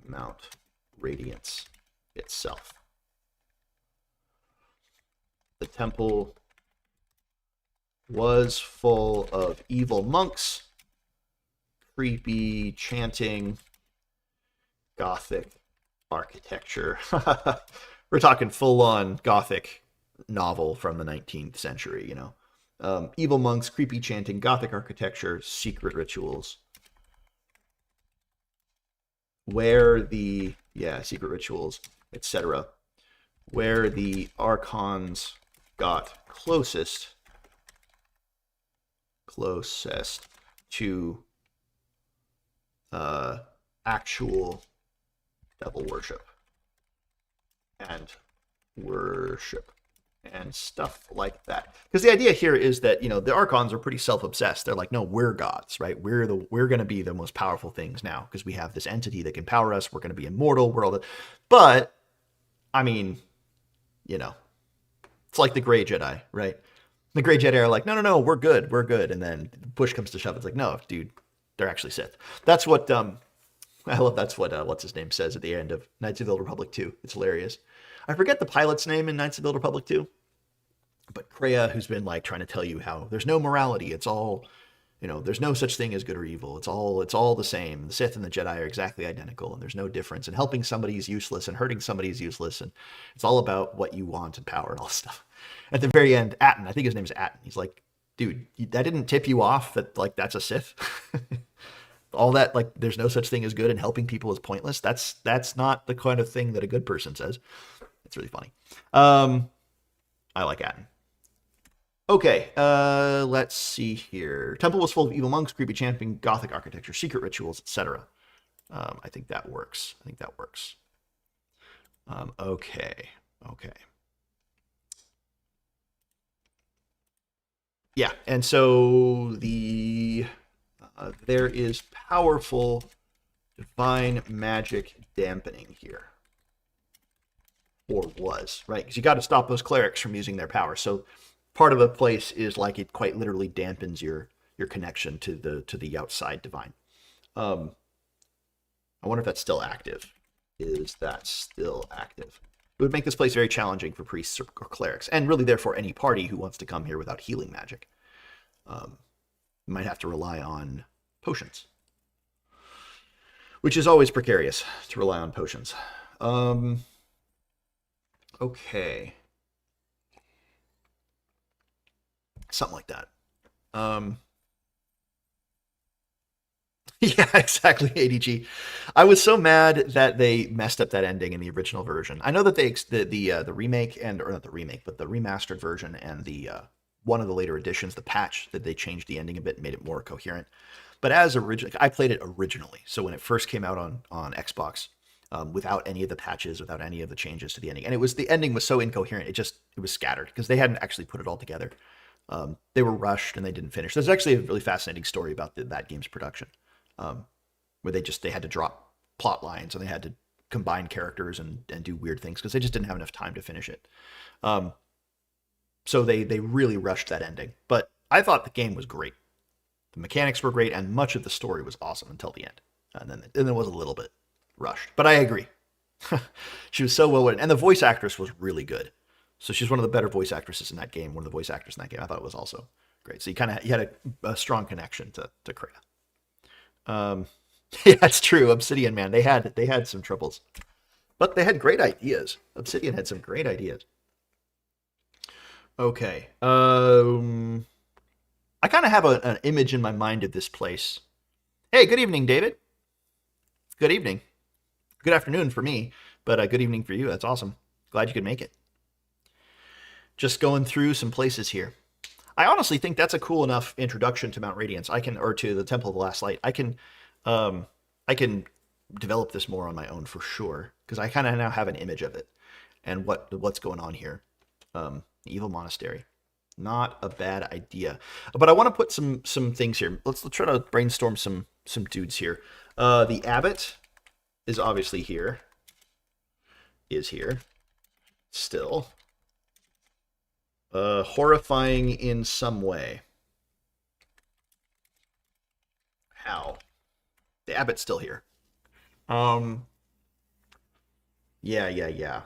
Mount Radiance itself. The temple was full of evil monks, creepy chanting, Gothic architecture. We're talking full-on Gothic novel from the 19th century, you know. Evil monks, creepy chanting, Gothic architecture, secret rituals. Secret rituals, etc. Where the Archons got closest to actual devil worship and stuff like that. Because the idea here is that, you know, the Archons are pretty self-obsessed. They're like, no, we're gods, right? We're going to be the most powerful things now because we have this entity that can power us. We're going to be immortal. We're all the... But I mean, you know, it's like the Grey Jedi, right? The Grey Jedi are like, no, we're good. And then push comes to shove. It's like, no, dude, they're actually Sith. That's what I love. That's what what's his name says at the end of Knights of the Old Republic 2. It's hilarious. I forget the pilot's name in Knights of the Old Republic 2, but Kreia, who's been like trying to tell you how there's no morality. It's all, you know, there's no such thing as good or evil. It's all the same. The Sith and the Jedi are exactly identical, and there's no difference. And helping somebody is useless, and hurting somebody is useless, and it's all about what you want and power and all this stuff. At the very end, Atten, I think his name's Atten. He's like, dude, that didn't tip you off that like that's a Sith. All that, like, there's no such thing as good and helping people is pointless. That's not the kind of thing that a good person says. It's really funny. I like Atten. Okay, let's see here. Temple was full of evil monks, creepy chanting, Gothic architecture, secret rituals, etc. I think that works. Okay. Yeah, and so there is powerful divine magic dampening here. Or was, right? Because you got to stop those clerics from using their power. So part of a place is like it quite literally dampens your connection to the outside divine. I wonder if that's still active. Is that still active? It would make this place very challenging for priests or clerics, and really therefore any party who wants to come here without healing magic. Might have to rely on potions, which is always precarious to rely on potions. Okay. Something like that. Yeah, exactly, ADG. I was so mad that they messed up that ending in the original version. I know that the remake or not the remake, but the remastered version and the one of the later editions, the patch, that they changed the ending a bit and made it more coherent. But as originally, I played it originally, so when it first came out on Xbox, without any of the patches, without any of the changes to the ending, and the ending was so incoherent, it was scattered because they hadn't actually put it all together. They were rushed and they didn't finish. There's actually a really fascinating story about that game's production, where they had to drop plot lines and they had to combine characters and do weird things because they just didn't have enough time to finish it. So they really rushed that ending. But I thought the game was great. The mechanics were great, and much of the story was awesome until the end. And then it was a little bit rushed. But I agree. She was so well written. And the voice actress was really good. So she's one of the better voice actresses in that game. One of the voice actors in that game. I thought it was also great. So you had a strong connection to Kreia. Yeah, it's true. Obsidian, man. They had some troubles. But they had great ideas. Obsidian had some great ideas. Okay. I kind of have an image in my mind of this place. Hey, good evening, David. Good evening. Good afternoon for me, but good evening for you. That's awesome. Glad you could make it. Just going through some places here. I honestly think that's a cool enough introduction to Mount Radiance. Or to the Temple of the Last Light. I can develop this more on my own for sure, because I kind of now have an image of it and what's going on here. Evil Monastery. Not a bad idea. But I want to put some things here. Let's try to brainstorm some dudes here. The Abbot is obviously here. Is here. Still. Horrifying in some way. How? The Abbot's still here. Yeah.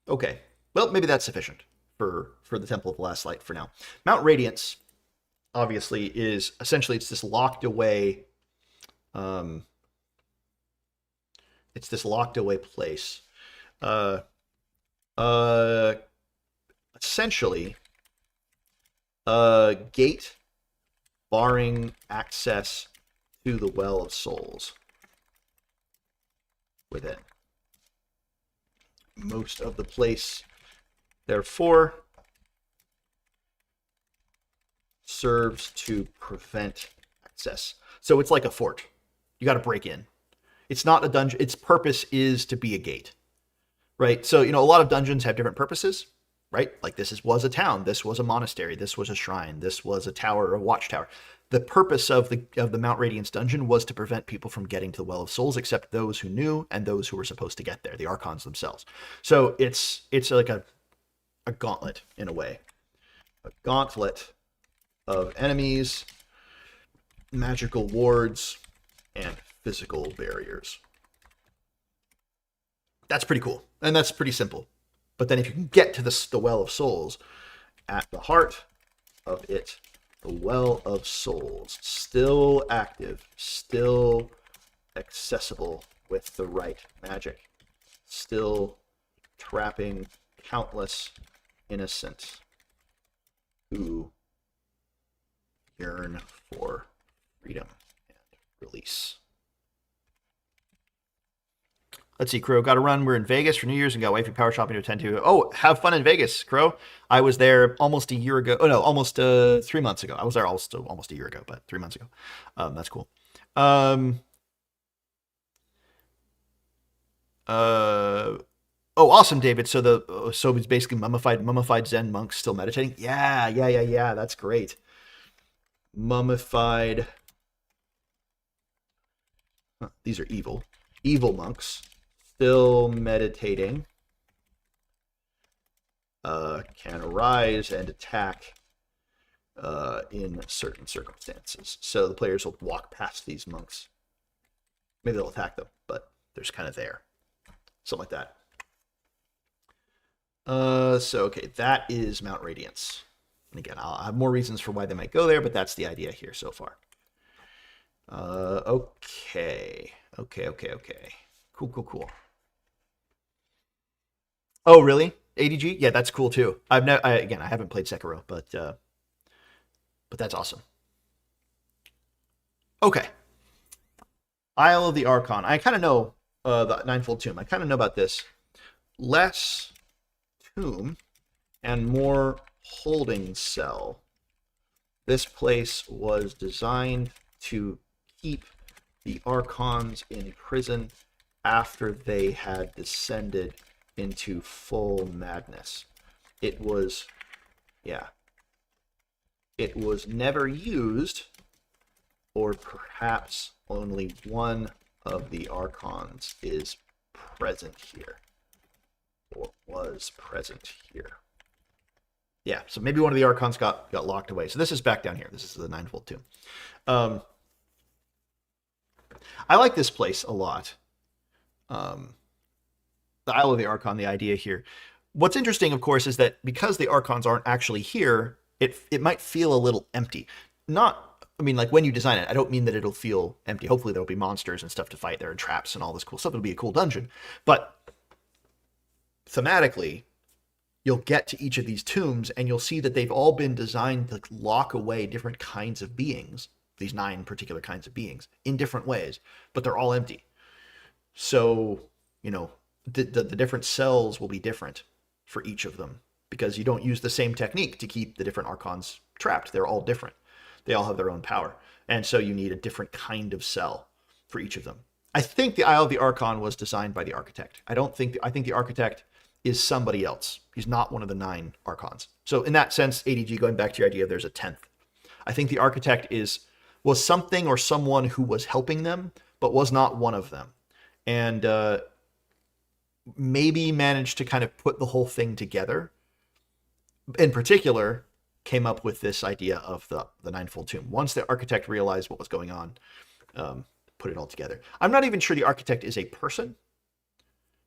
Okay. Well, maybe that's sufficient for the Temple of the Last Light for now. Mount Radiance, obviously, is essentially it's this locked away. It's this locked away place. Essentially, a gate barring access to the Well of Souls within. most of the place. Therefore, serves to prevent access. So it's like a fort. You got to break in. It's not a dungeon. Its purpose is to be a gate, right? So, a lot of dungeons have different purposes, right? Like was a town. This was a monastery. This was a shrine. This was a tower or a watchtower. The purpose of the Mount Radiance dungeon was to prevent people from getting to the Well of Souls, except those who knew and those who were supposed to get there, the Archons themselves. So it's like a gauntlet in a way. A gauntlet of enemies, magical wards, and physical barriers. That's pretty cool, and that's pretty simple. But then if you can get to the Well of Souls, at the heart of it, the Well of Souls, still active, still accessible with the right magic, still trapping countless innocent who yearn for freedom and release. Let's see, Crow. Got to run. We're in Vegas for New Year's and got wifey power shopping to attend to. Oh, have fun in Vegas, Crow. I was there almost a year ago. Oh, no, almost 3 months ago. I was there almost a year ago, but 3 months ago. That's cool. Oh, awesome, David. So it's basically mummified Zen monks still meditating. Yeah. That's great. Mummified. These are evil monks still meditating. Can arise and attack in certain circumstances. So the players will walk past these monks. Maybe they'll attack them, but they're just kind of there. Something like that. Okay, that is Mount Radiance. And again, I'll have more reasons for why they might go there, but that's the idea here so far. Okay. Cool. Oh, really? ADG? Yeah, that's cool too. I haven't played Sekiro, but that's awesome. Okay. Isle of the Archon. I kind of know the Ninefold Tomb. I kind of know about this. Less tomb and more holding cell. This place was designed to keep the Archons in prison after they had descended into full madness. It was never used, or perhaps only one of the Archons is present here, or was present here. Yeah, so maybe one of the Archons got locked away. So this is back down here. This is the Ninefold Tomb. I like this place a lot. The Isle of the Archon, the idea here. What's interesting, of course, is that because the Archons aren't actually here, it might feel a little empty. Like when you design it, I don't mean that it'll feel empty. Hopefully there'll be monsters and stuff to fight there and traps and all this cool stuff. It'll be a cool dungeon. But thematically, you'll get to each of these tombs and you'll see that they've all been designed to lock away different kinds of beings, these 9 particular kinds of beings, in different ways, but they're all empty. So, the different cells will be different for each of them because you don't use the same technique to keep the different Archons trapped. They're all different. They all have their own power. And so you need a different kind of cell for each of them. I think the Isle of the Archon was designed by the architect. I think the architect is somebody else. He's not one of the 9 Archons. So in that sense, ADG, going back to your idea, there's a 10th. I think the architect was something or someone who was helping them, but was not one of them. And maybe managed to kind of put the whole thing together. In particular, came up with this idea of the Ninefold Tomb. Once the architect realized what was going on, put it all together. I'm not even sure the architect is a person.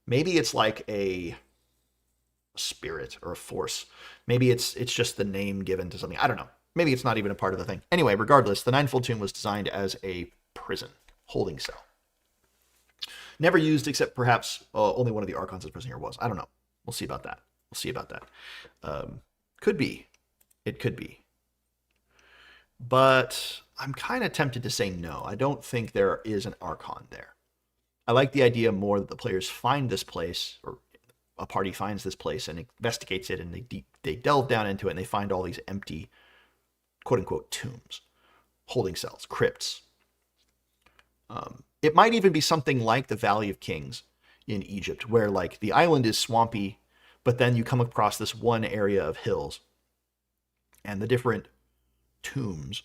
Maybe it's like a spirit or a force. Maybe it's just the name given to something. I don't know. Maybe it's not even a part of the thing. Anyway, regardless, the Ninefold Tomb was designed as a prison, holding cell. Never used except perhaps only one of the Archons as prison here was. I don't know. We'll see about that. Could be. It could be. But I'm kind of tempted to say no. I don't think there is an Archon there. I like the idea more that the players find this place, or a party finds this place and investigates it, and they delve down into it, and they find all these empty, quote unquote, tombs, holding cells, crypts. It might even be something like the Valley of Kings in Egypt, where like the island is swampy, but then you come across this one area of hills, and the different tombs,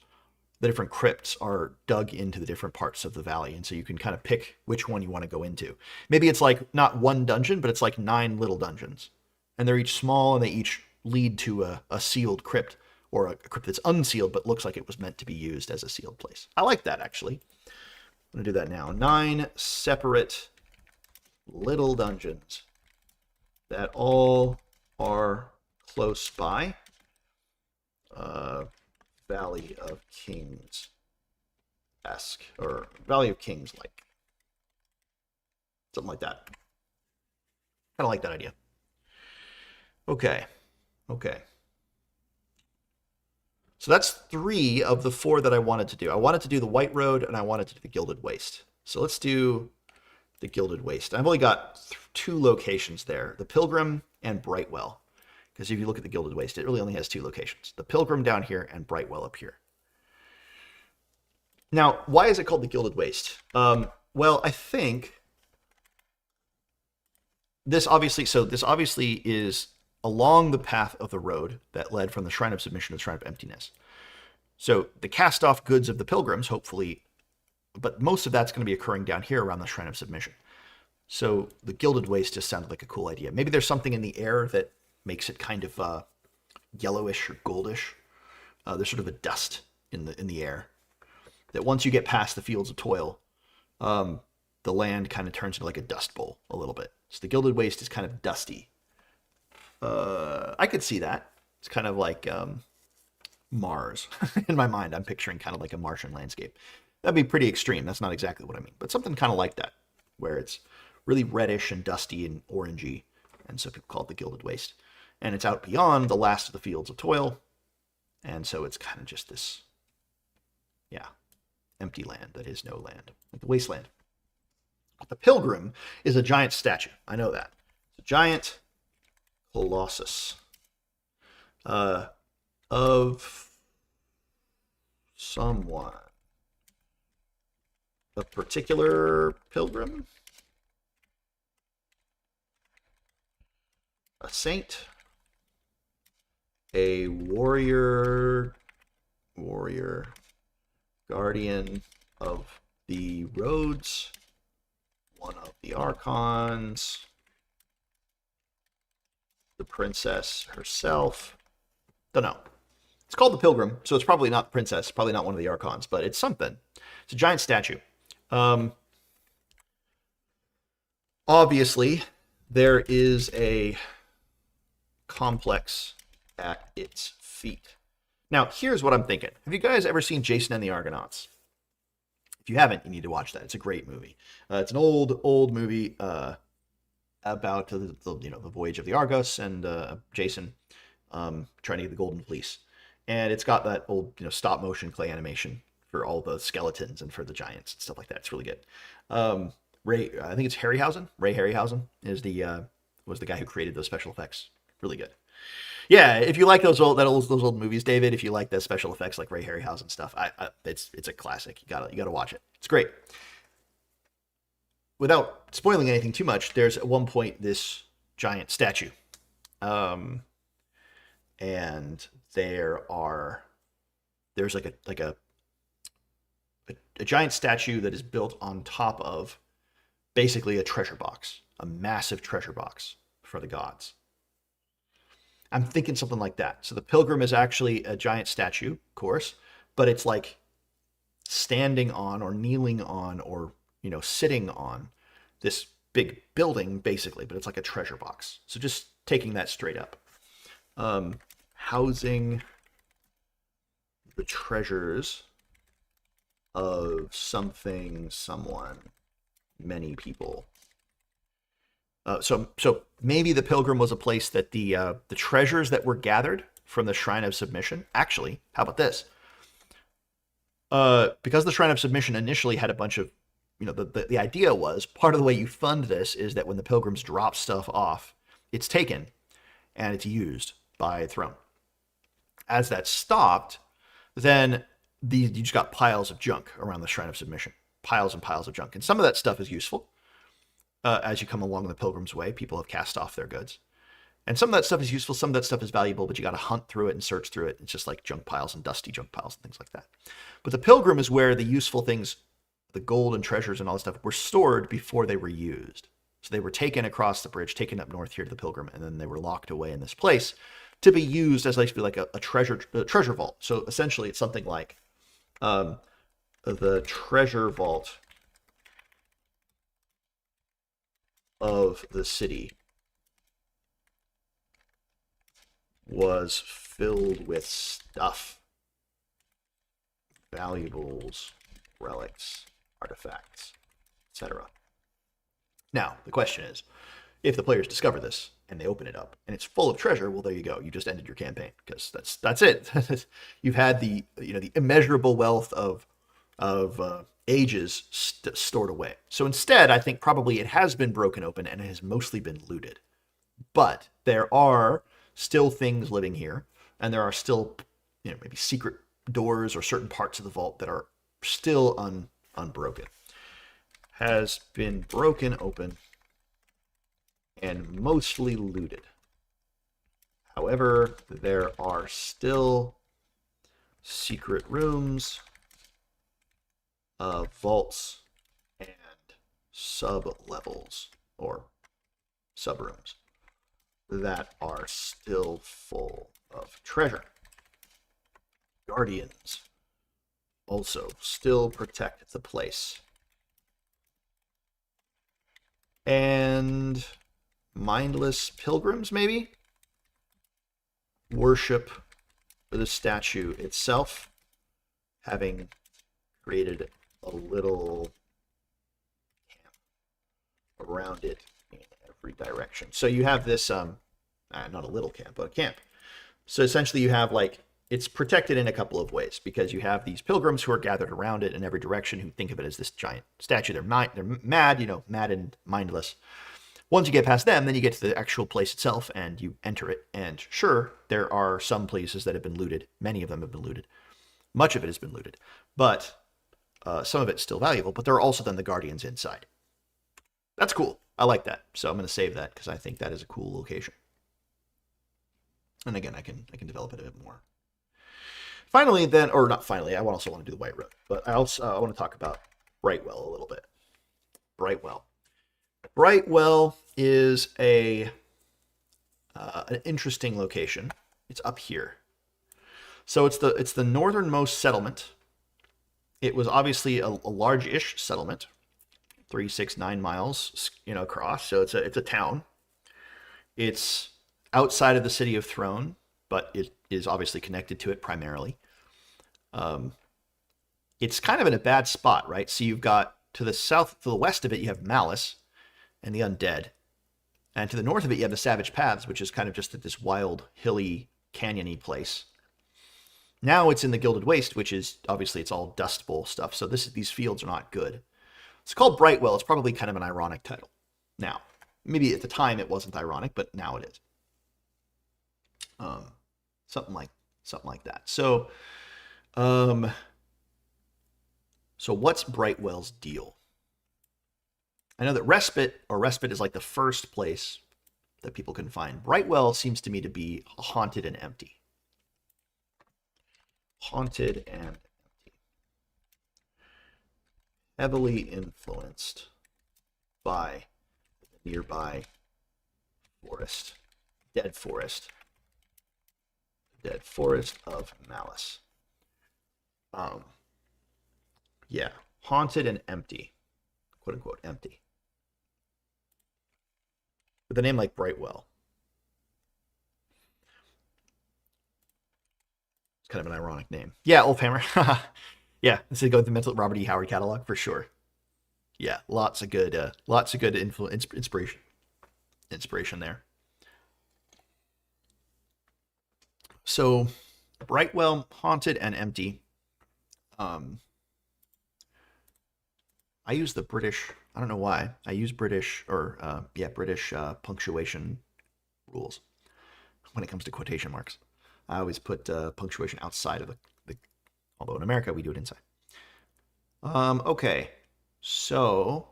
the different crypts are dug into the different parts of the valley, and so you can kind of pick which one you want to go into. Maybe it's like not one dungeon, but it's like 9 little dungeons, and they're each small, and they each lead to a sealed crypt, or a crypt that's unsealed but looks like it was meant to be used as a sealed place. I like that, actually. I'm going to do that now. 9 separate little dungeons that all are close by. Valley of Kings-esque, or Valley of Kings-like. Something like that. Kind of like that idea. Okay. So that's 3 of the 4 that I wanted to do. I wanted to do the White Road, and I wanted to do the Gilded Waste. So let's do the Gilded Waste. I've only got 2 locations there, the Pilgrim and Brightwell. Because if you look at the Gilded Waste, it really only has 2 locations. The Pilgrim down here and Brightwell up here. Now, why is it called the Gilded Waste? Well, I think this obviously is along the path of the road that led from the Shrine of Submission to the Shrine of Emptiness. So the cast-off goods of the Pilgrims, hopefully, but most of that's going to be occurring down here around the Shrine of Submission. So the Gilded Waste just sounded like a cool idea. Maybe there's something in the air that makes it kind of yellowish or goldish. There's sort of a dust in the air that once you get past the Fields of Toil, the land kind of turns into like a dust bowl a little bit. So the Gilded Waste is kind of dusty. I could see that. It's kind of like Mars. In my mind, I'm picturing kind of like a Martian landscape. That'd be pretty extreme. That's not exactly what I mean, but something kind of like that, where it's really reddish and dusty and orangey, and so people call it the Gilded Waste. And it's out beyond the last of the Fields of Toil, and so it's kind of just this, empty land that is no land, like the wasteland. The Pilgrim is a giant statue. I know that. It's a giant colossus of someone. A particular pilgrim? A saint? A warrior, guardian of the roads, one of the archons, the princess herself. Don't know. It's called the Pilgrim, so it's probably not the princess, probably not one of the archons, but it's something. It's a giant statue. Obviously, there is a complex at its feet. Now, here's what I'm thinking. Have you guys ever seen Jason and the Argonauts? If you haven't, you need to watch that. It's a great movie. It's an old movie about the voyage of the Argos and Jason trying to get the Golden Fleece. And it's got that old stop motion clay animation for all the skeletons and for the giants and stuff like that. It's really good. I think it's Harryhausen. Ray Harryhausen is was the guy who created those special effects. Really good. Yeah, if you like those old movies, David, if you like the special effects like Ray Harryhausen stuff, it's a classic. You gotta watch it. It's great. Without spoiling anything too much, there's at one point this giant statue, and there's like a giant statue that is built on top of basically a treasure box, a massive treasure box for the gods. I'm thinking something like that. So the Pilgrim is actually a giant statue, of course, but it's like standing on or kneeling on or, sitting on this big building, basically, but it's like a treasure box. So just taking that straight up. Housing the treasures of something, someone, many people. So maybe the Pilgrim was a place that the treasures that were gathered from the Shrine of Submission. Actually, how about this? Because the Shrine of Submission initially had a bunch of, the idea was part of the way you fund this is that when the Pilgrims drop stuff off it's taken and it's used by Throne. As that stopped, then you just got piles of junk around the Shrine of Submission. Piles and piles of junk. And some of that stuff is useful. As you come along the Pilgrim's Way, people have cast off their goods. And some of that stuff is useful, some of that stuff is valuable, but you got to hunt through it and search through it. It's just like junk piles and dusty junk piles and things like that. But the Pilgrim is where the useful things, the gold and treasures and all that stuff, were stored before they were used. So they were taken across the bridge, taken up north here to the Pilgrim, and then they were locked away in this place to be used as like a treasure vault. So essentially, it's something like the treasure vault of the city was filled with stuff, valuables, relics, artifacts, etc. Now, the question is, if the players discover this and they open it up and it's full of treasure, well, there you go. You just ended your campaign because that's it. You've had the immeasurable wealth of ages stored away. So instead, I think probably it has been broken open and it has mostly been looted. But there are still things living here, and there are still, maybe secret doors or certain parts of the vault that are still unbroken. Has been broken open and mostly looted. However, there are still secret rooms, vaults, and sub-levels or sub-rooms that are still full of treasure. Guardians also still protect the place. And mindless pilgrims, maybe, worship the statue itself, having created a little camp around it in every direction. So you have this, not a little camp, but a camp. So essentially you have it's protected in a couple of ways, because you have these pilgrims who are gathered around it in every direction who think of it as this giant statue. They're mad, mad and mindless. Once you get past them, then you get to the actual place itself and you enter it. And sure, there are some places that have been looted. Many of them have been looted. Much of it has been looted. But some of it's still valuable. But there are also then the guardians inside. That's cool. I like that. So I'm going to save that because I think that is a cool location. And again, I can develop it a bit more. Finally, then, or not finally, I also want to do the White Road, but I want to talk about Brightwell a little bit. Brightwell is an interesting location. It's up here. So it's the northernmost settlement. It was obviously a large-ish settlement, 369 miles, across. So it's a town. It's outside of the City of Throne, but it is obviously connected to it primarily. It's kind of in a bad spot, right? So you've got to the west of it, you have Malice and the Undead. And to the north of it, you have the Savage Paths, which is kind of just this wild, hilly, canyony place. Now it's in the Gilded Waste, which is, obviously, it's all Dust Bowl stuff. So these fields are not good. It's called Brightwell. It's probably kind of an ironic title. Now, maybe at the time it wasn't ironic, but now it is. Something like that. So what's Brightwell's deal? I know that Respite is like the first place that people can find. Brightwell seems to me to be haunted and empty. Haunted and empty. Heavily influenced by the nearby forest. Dead forest. Dead Forest of Malice. Yeah, haunted and empty, quote unquote empty. With a name like Brightwell, it's kind of an ironic name. Yeah, Ulfhammer. Yeah, this is go with the mental Robert E. Howard catalog for sure. Yeah, lots of good inspiration there. So, Brightwell, haunted and empty. I use the British, I don't know why. I use British punctuation rules when it comes to quotation marks. I always put punctuation outside of the, although in America we do it inside. Okay, so,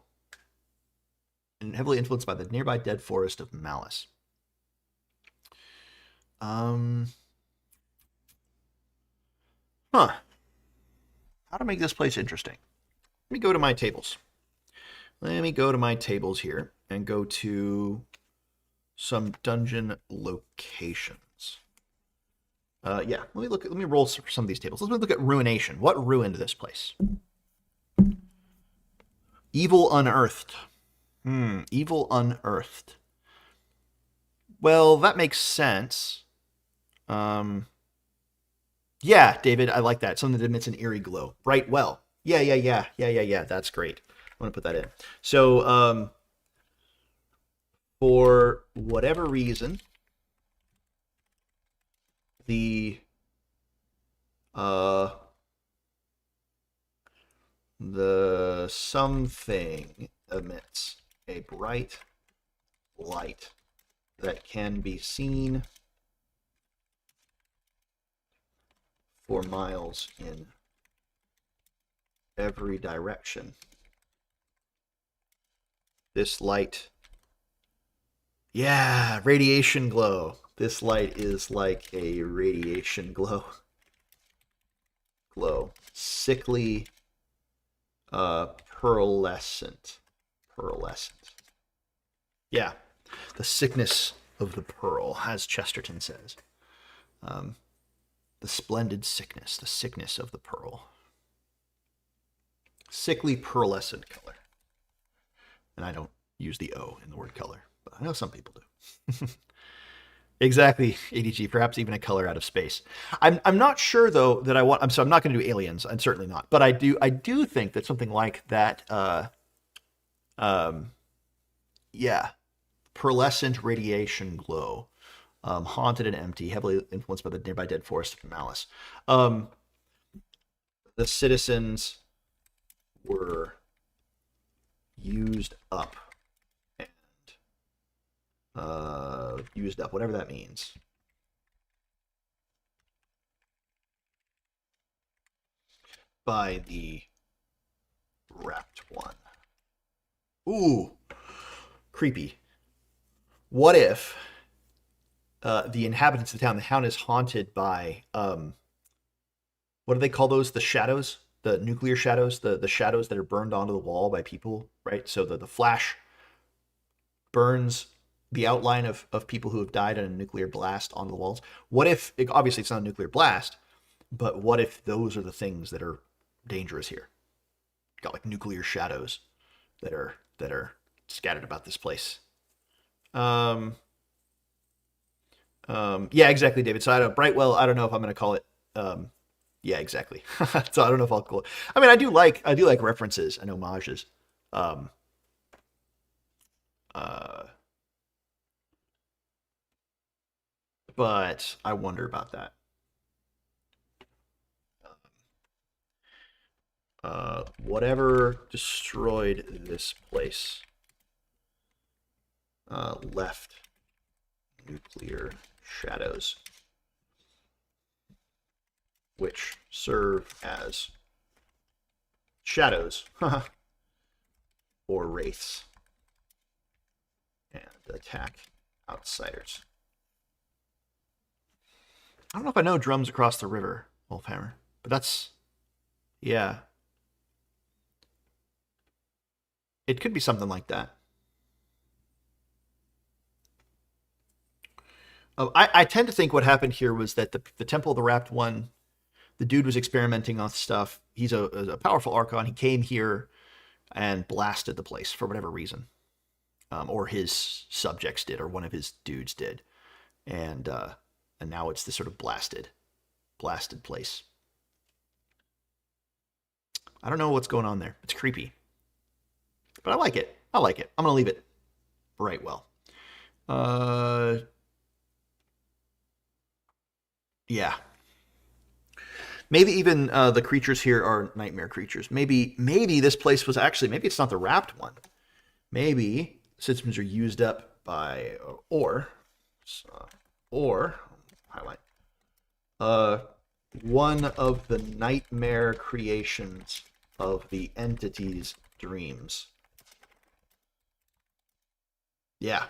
and heavily influenced by the nearby dead forest of Malice. Huh. How to make this place interesting? Let me go to my tables. Let me go to my tables here and go to some dungeon locations. Yeah, let me roll some of these tables. Let's look at ruination. What ruined this place? Evil unearthed. Evil unearthed. Well, that makes sense. Yeah, David, I like that. Something that emits an eerie glow. Bright well. Yeah. That's great. I'm going to put that in. So, for whatever reason, the something emits a bright light that can be seen for miles in every direction. This light, yeah, radiation glow. This light is like a radiation glow. Sickly, pearlescent. Yeah, the sickness of the pearl, as Chesterton says. The splendid sickness, the sickness of the pearl. Sickly pearlescent color. And I don't use the O in the word color, but I know some people do. Exactly, ADG, perhaps even a color out of space. I'm not sure though that I want. So I'm not going to do aliens. I'm certainly not. But I do think that something like that. Yeah, pearlescent radiation glow, haunted and empty, heavily influenced by the nearby dead forest of Malice. The citizens were used up. Used up, whatever that means. By the wrapped one. Ooh, creepy. What if the inhabitants of the town is haunted by, what do they call those? The shadows? The nuclear shadows? The shadows that are burned onto the wall by people, right? So the flash burns the outline of people who have died in a nuclear blast onto the walls. What if, obviously it's not a nuclear blast, but what if those are the things that are dangerous here? Got like nuclear shadows that are scattered about this place. Yeah, exactly, David. So I don't, Brightwell, I don't know if I'm going to call it, yeah, exactly. So I don't know if I'll call it, I mean, I do like references and homages. But I wonder about that. Whatever destroyed this place left nuclear shadows, which serve as shadows or wraiths and attack outsiders. I don't know if I know drums across the river, Wolfhammer, but that's, yeah. It could be something like that. I tend to think what happened here was that the Temple of the Wrapped One, the dude was experimenting on stuff. He's a powerful Archon. He came here and blasted the place for whatever reason. Or his subjects did, or one of his dudes did. And now it's this sort of blasted place. I don't know what's going on there. It's creepy. But I like it. I'm going to leave it right well. Yeah. Maybe even the creatures here are nightmare creatures. Maybe this place was actually, maybe it's not the Wrapped One. Maybe citizens are used up by, or or highlight one of the nightmare creations of the entity's dreams. Yeah.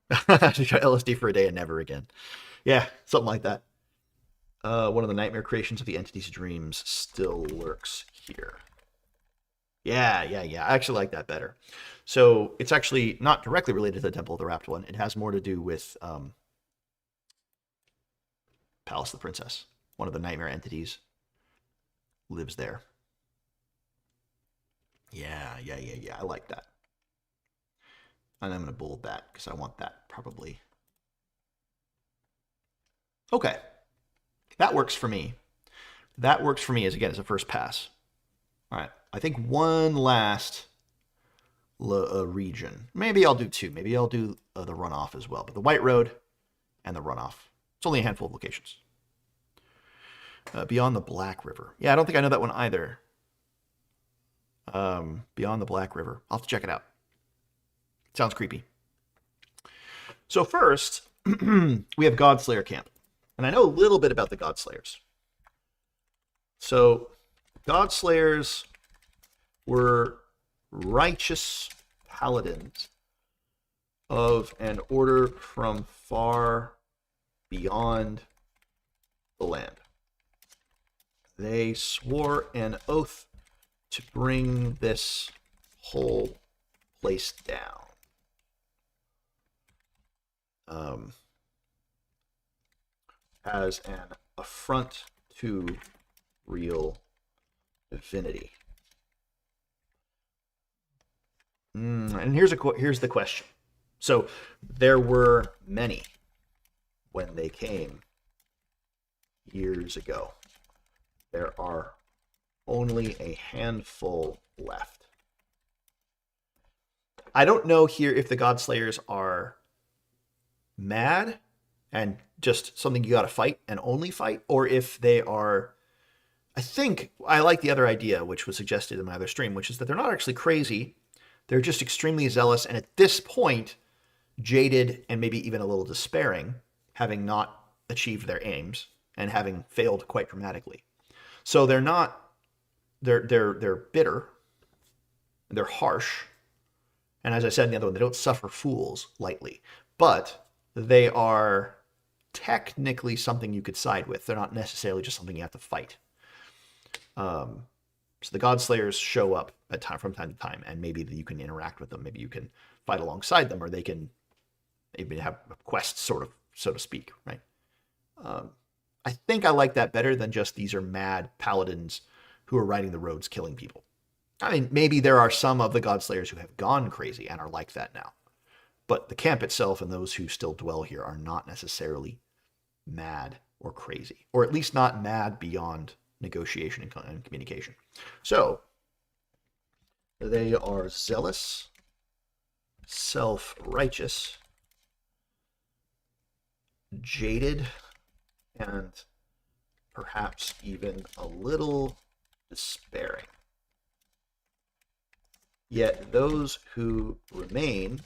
Try LSD for a day and never again. Yeah, something like that. One of the nightmare creations of the entity's dreams still lurks here. Yeah. I actually like that better. So it's actually not directly related to the Temple of the Wrapped One. It has more to do with Palace of the Princess. One of the nightmare entities lives there. Yeah. I like that. And I'm going to bold that because I want that probably. Okay. That works for me. That works for me as, again, as a first pass. All right. I think one last region. Maybe I'll do two. Maybe I'll do the runoff as well. But the White Road and the runoff. It's only a handful of locations. Beyond the Black River. Yeah, I don't think I know that one either. Beyond the Black River. I'll have to check it out. Sounds creepy. So first, we have Godslayer Camp. And I know a little bit about the Godslayers. So Godslayers were righteous paladins of an order from far beyond the land. They swore an oath to bring this whole place down. As an affront to real divinity. And here's the question. So there were many when they came years ago. There are only a handful left. I don't know here if the Godslayers are mad and just something you got to fight and only fight, or if they are, I think I like the other idea, which was suggested in my other stream, which is that they're not actually crazy. They're just extremely zealous, and at this point, jaded and maybe even a little despairing, having not achieved their aims and having failed quite dramatically. So they're not, they're bitter, they're harsh, and as I said in the other one, they don't suffer fools lightly, but they are technically something you could side with. They're not necessarily just something you have to fight. So the Godslayers show up from time to time, and maybe you can interact with them. Maybe you can fight alongside them, or they can maybe have quests, sort of, so to speak, right? I think I like that better than just these are mad paladins who are riding the roads killing people. I mean, maybe there are some of the Godslayers who have gone crazy and are like that now. But the camp itself and those who still dwell here are not necessarily mad or crazy, or at least not mad beyond negotiation and communication. So they are zealous, self-righteous, jaded, and perhaps even a little despairing. Yet those who remain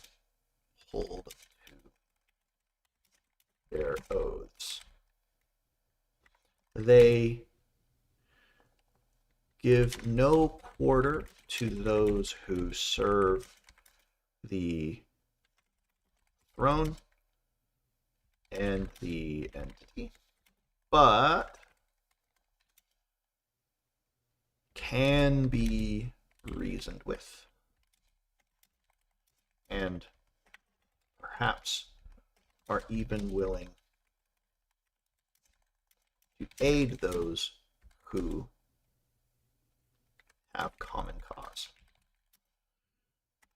hold to their oaths. They give no quarter to those who serve the throne and the entity, but can be reasoned with, and perhaps are even willing to aid those who have common cause.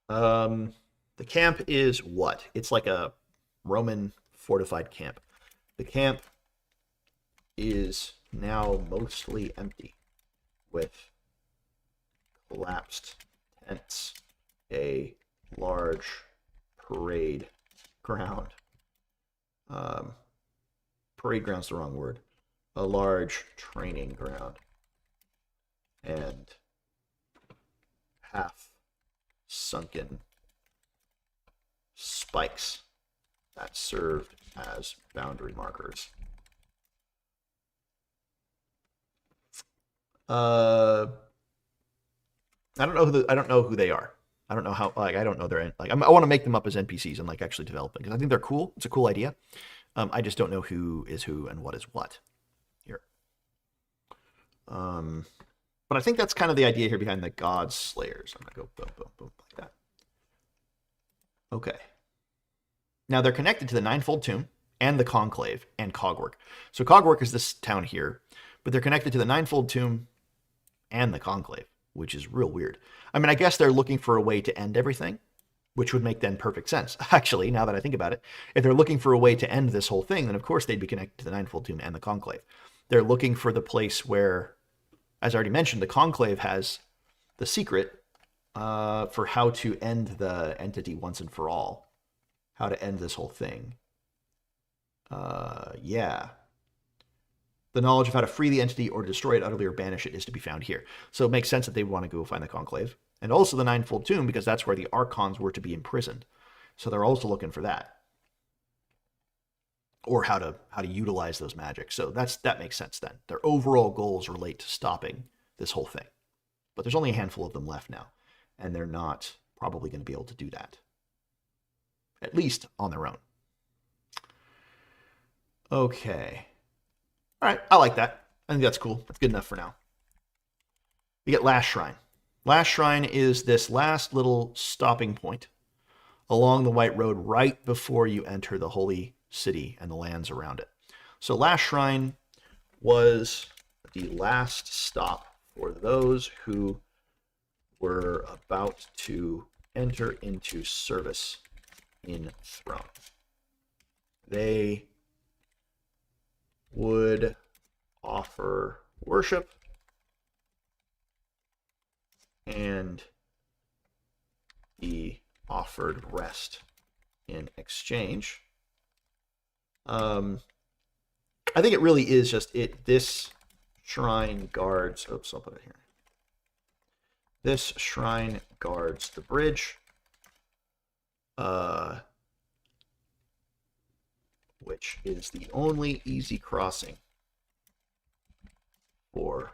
The camp is what? It's like a Roman fortified camp. The camp is now mostly empty, with collapsed tents, a large parade ground. Parade ground's the wrong word. A large training ground. And half sunken spikes that served as boundary markers. I don't know who they are. I don't know how. Like, I don't know their like. I want to make them up as NPCs and like actually develop them because I think they're cool. It's a cool idea. I just don't know who is who and what is what here. But I think that's kind of the idea here behind the God Slayers. I'm gonna go boom, boom, boom like that. Okay. Now they're connected to the Ninefold Tomb and the Conclave and Cogwork. So Cogwork is this town here, but they're connected to the Ninefold Tomb and the Conclave, which is real weird. I mean, I guess they're looking for a way to end everything, which would make then perfect sense. Actually, now that I think about it, if they're looking for a way to end this whole thing, then of course they'd be connected to the Ninefold Tomb and the Conclave. They're looking for the place where, as I already mentioned, the Conclave has the secret for how to end the entity once and for all. How to end this whole thing. Yeah. The knowledge of how to free the entity or destroy it utterly or banish it is to be found here. So it makes sense that they would want to go find the Conclave. And also the Ninefold Tomb, because that's where the Archons were to be imprisoned. So they're also looking for that. Or how to utilize those magics. So that makes sense then. Their overall goals relate to stopping this whole thing. But there's only a handful of them left now. And they're not probably going to be able to do that. At least on their own. Okay. All right, I like that. I think that's cool. That's good enough for now. We get Last Shrine. Last Shrine is this last little stopping point along the White Road right before you enter the Holy City and the lands around it. So Last Shrine was the last stop for those who were about to enter into service in Throne. They would offer worship and be offered rest in exchange. I think it really is just this shrine guards. Oops, I'll put it here. This shrine guards the bridge, which is the only easy crossing for,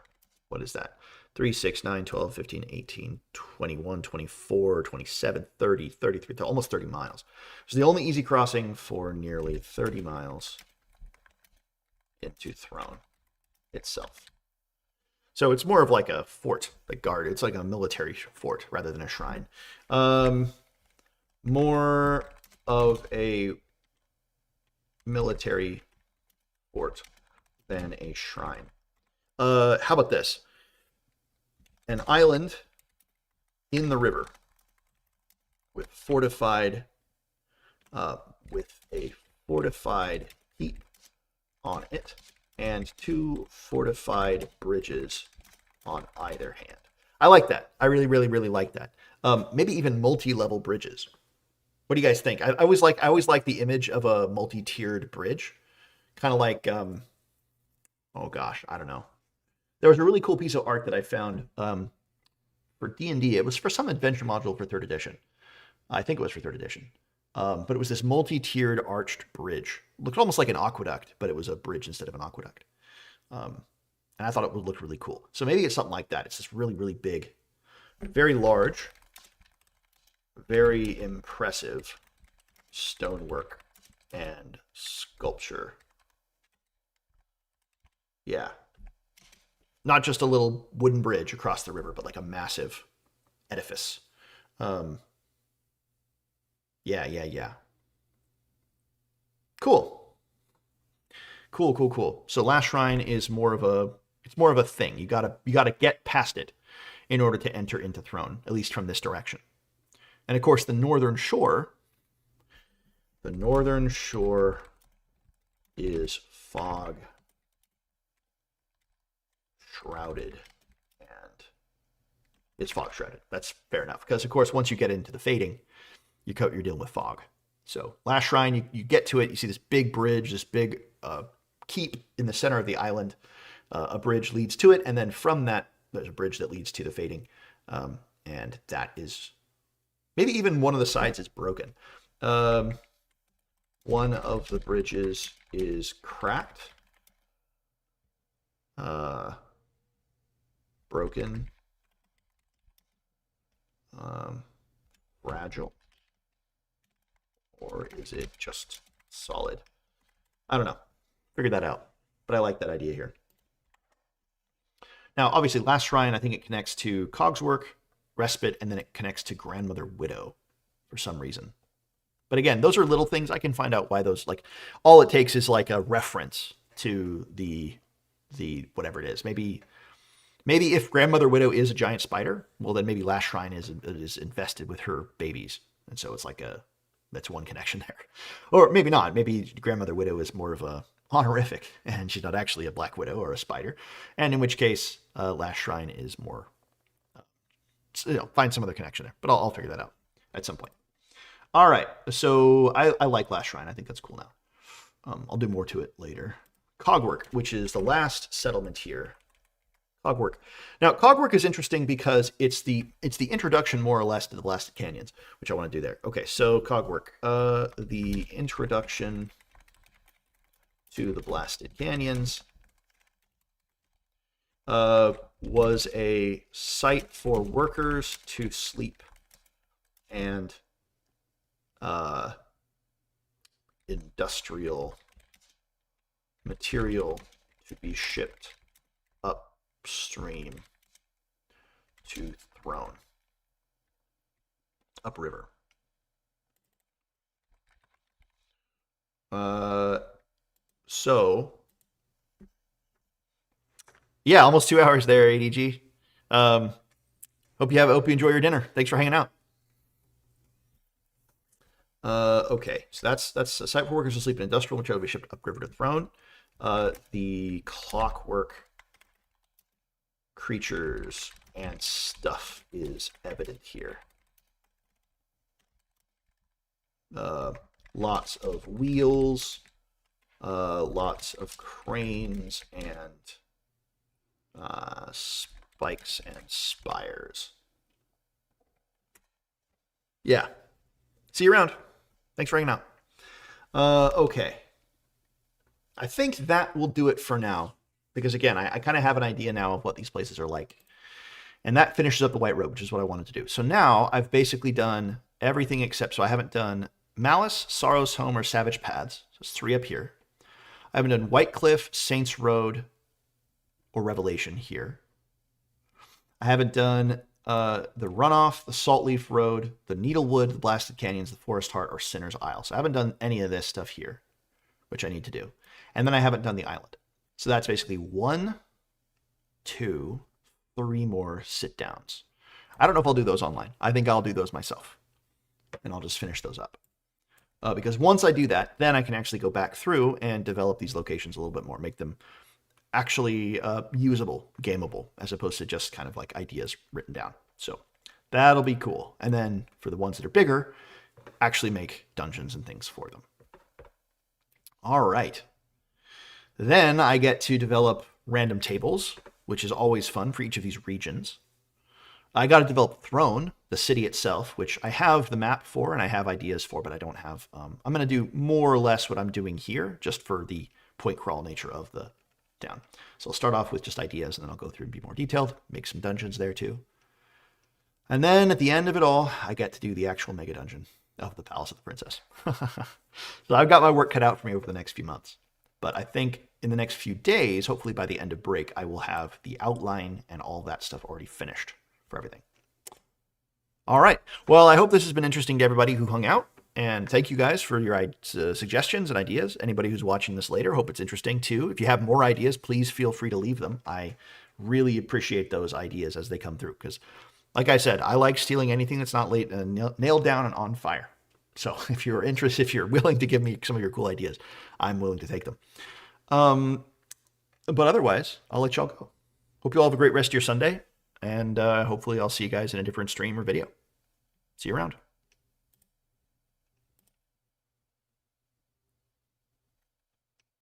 what is that? 3, 6, 9, 12, 15, 18, 21, 24, 27, 30, 33, almost 30 miles. It's the only easy crossing for nearly 30 miles into Throne itself. So it's more of like a fort, like guard. It's like a military fort rather than a shrine. More of a military fort than a shrine. How about this? An island in the river with fortified, with a fortified keep on it and 2 fortified bridges on either hand. I like that. I really, really, really like that. Maybe even multi-level bridges. What do you guys think? I always like the image of a multi-tiered bridge, kind of like, oh gosh, I don't know. There was a really cool piece of art that I found for D&D. It was for some adventure module for 3rd edition. I think it was for 3rd edition. But it was this multi-tiered arched bridge. It looked almost like an aqueduct, but it was a bridge instead of an aqueduct. And I thought it would look really cool. So maybe it's something like that. It's this really, really big, very large, very impressive stonework and sculpture. Yeah. Not just a little wooden bridge across the river, but like a massive edifice. Yeah. Cool. So Last Shrine is more of a thing. You gotta get past it in order to enter into Throne, at least from this direction. And of course, the northern shore is fog shrouded, and it's fog shrouded. That's fair enough, because of course, once you get into the fading, you're dealing with fog. So Last Shrine, you get to it, you see this big bridge, this big keep in the center of the island. A bridge leads to it, and then from that, there's a bridge that leads to the fading, and that is maybe even one of the sides is broken. One of the bridges is cracked, broken, fragile, or is it just solid? I don't know. Figure that out. But I like that idea here. Now, obviously, Last Shrine, I think it connects to Cogswork, Respite, and then it connects to Grandmother Widow for some reason. But again, those are little things. I can find out why those, like, all it takes is like a reference to the whatever it is. Maybe if Grandmother Widow is a giant spider, well, then maybe Last Shrine is infested with her babies. And so it's like that's one connection there. Or maybe not. Maybe Grandmother Widow is more of a honorific, and she's not actually a Black Widow or a spider. And in which case, Last Shrine is more, find some other connection there. But I'll figure that out at some point. All right, so I like Last Shrine. I think that's cool now. I'll do more to it later. Cogwork, which is the last settlement here. Cogwork. Now, Cogwork is interesting because it's the introduction, more or less, to the Blasted Canyons, which I want to do there. Okay, so Cogwork. The introduction to the Blasted Canyons was a site for workers to sleep and industrial material to be shipped upstream to Throne, upriver. So yeah, almost 2 hours there, ADG. Hope you enjoy your dinner. Thanks for hanging out. Okay, so that's a site for workers to sleep in industrial material to be shipped upriver to Throne. The clockwork creatures and stuff is evident here. Lots of wheels, lots of cranes, and spikes and spires. Yeah. See you around. Thanks for hanging out. Okay. I think that will do it for now. Because again, I kind of have an idea now of what these places are like. And that finishes up the White Road, which is what I wanted to do. So now I've basically done everything except, so I haven't done Malice, Sorrow's Home, or Savage Paths. So it's 3 up here. I haven't done White Cliff, Saints Road, or Revelation here. I haven't done the Runoff, the Saltleaf Road, the Needlewood, the Blasted Canyons, the Forest Heart, or Sinner's Isle. So I haven't done any of this stuff here, which I need to do. And then I haven't done the island. So that's basically 1, 2, 3 more sit-downs. I don't know if I'll do those online. I think I'll do those myself. And I'll just finish those up. Because once I do that, then I can actually go back through and develop these locations a little bit more. Make them actually usable, gameable, as opposed to just kind of like ideas written down. So that'll be cool. And then for the ones that are bigger, actually make dungeons and things for them. All right. Then I get to develop random tables, which is always fun for each of these regions. I got to develop Throne, the city itself, which I have the map for and I have ideas for, but I don't have. I'm going to do more or less what I'm doing here, just for the point crawl nature of the town. So I'll start off with just ideas, and then I'll go through and be more detailed, make some dungeons there too. And then at the end of it all, I get to do the actual mega dungeon of the Palace of the Princess. So I've got my work cut out for me over the next few months. But I think in the next few days, hopefully by the end of break, I will have the outline and all that stuff already finished for everything. All right. Well, I hope this has been interesting to everybody who hung out. And thank you guys for your suggestions and ideas. Anybody who's watching this later, hope it's interesting too. If you have more ideas, please feel free to leave them. I really appreciate those ideas as they come through. Because like I said, I like stealing anything that's not nailed down and on fire. So if you're interested, if you're willing to give me some of your cool ideas, I'm willing to take them. But otherwise, I'll let y'all go. Hope you all have a great rest of your Sunday. And hopefully I'll see you guys in a different stream or video. See you around.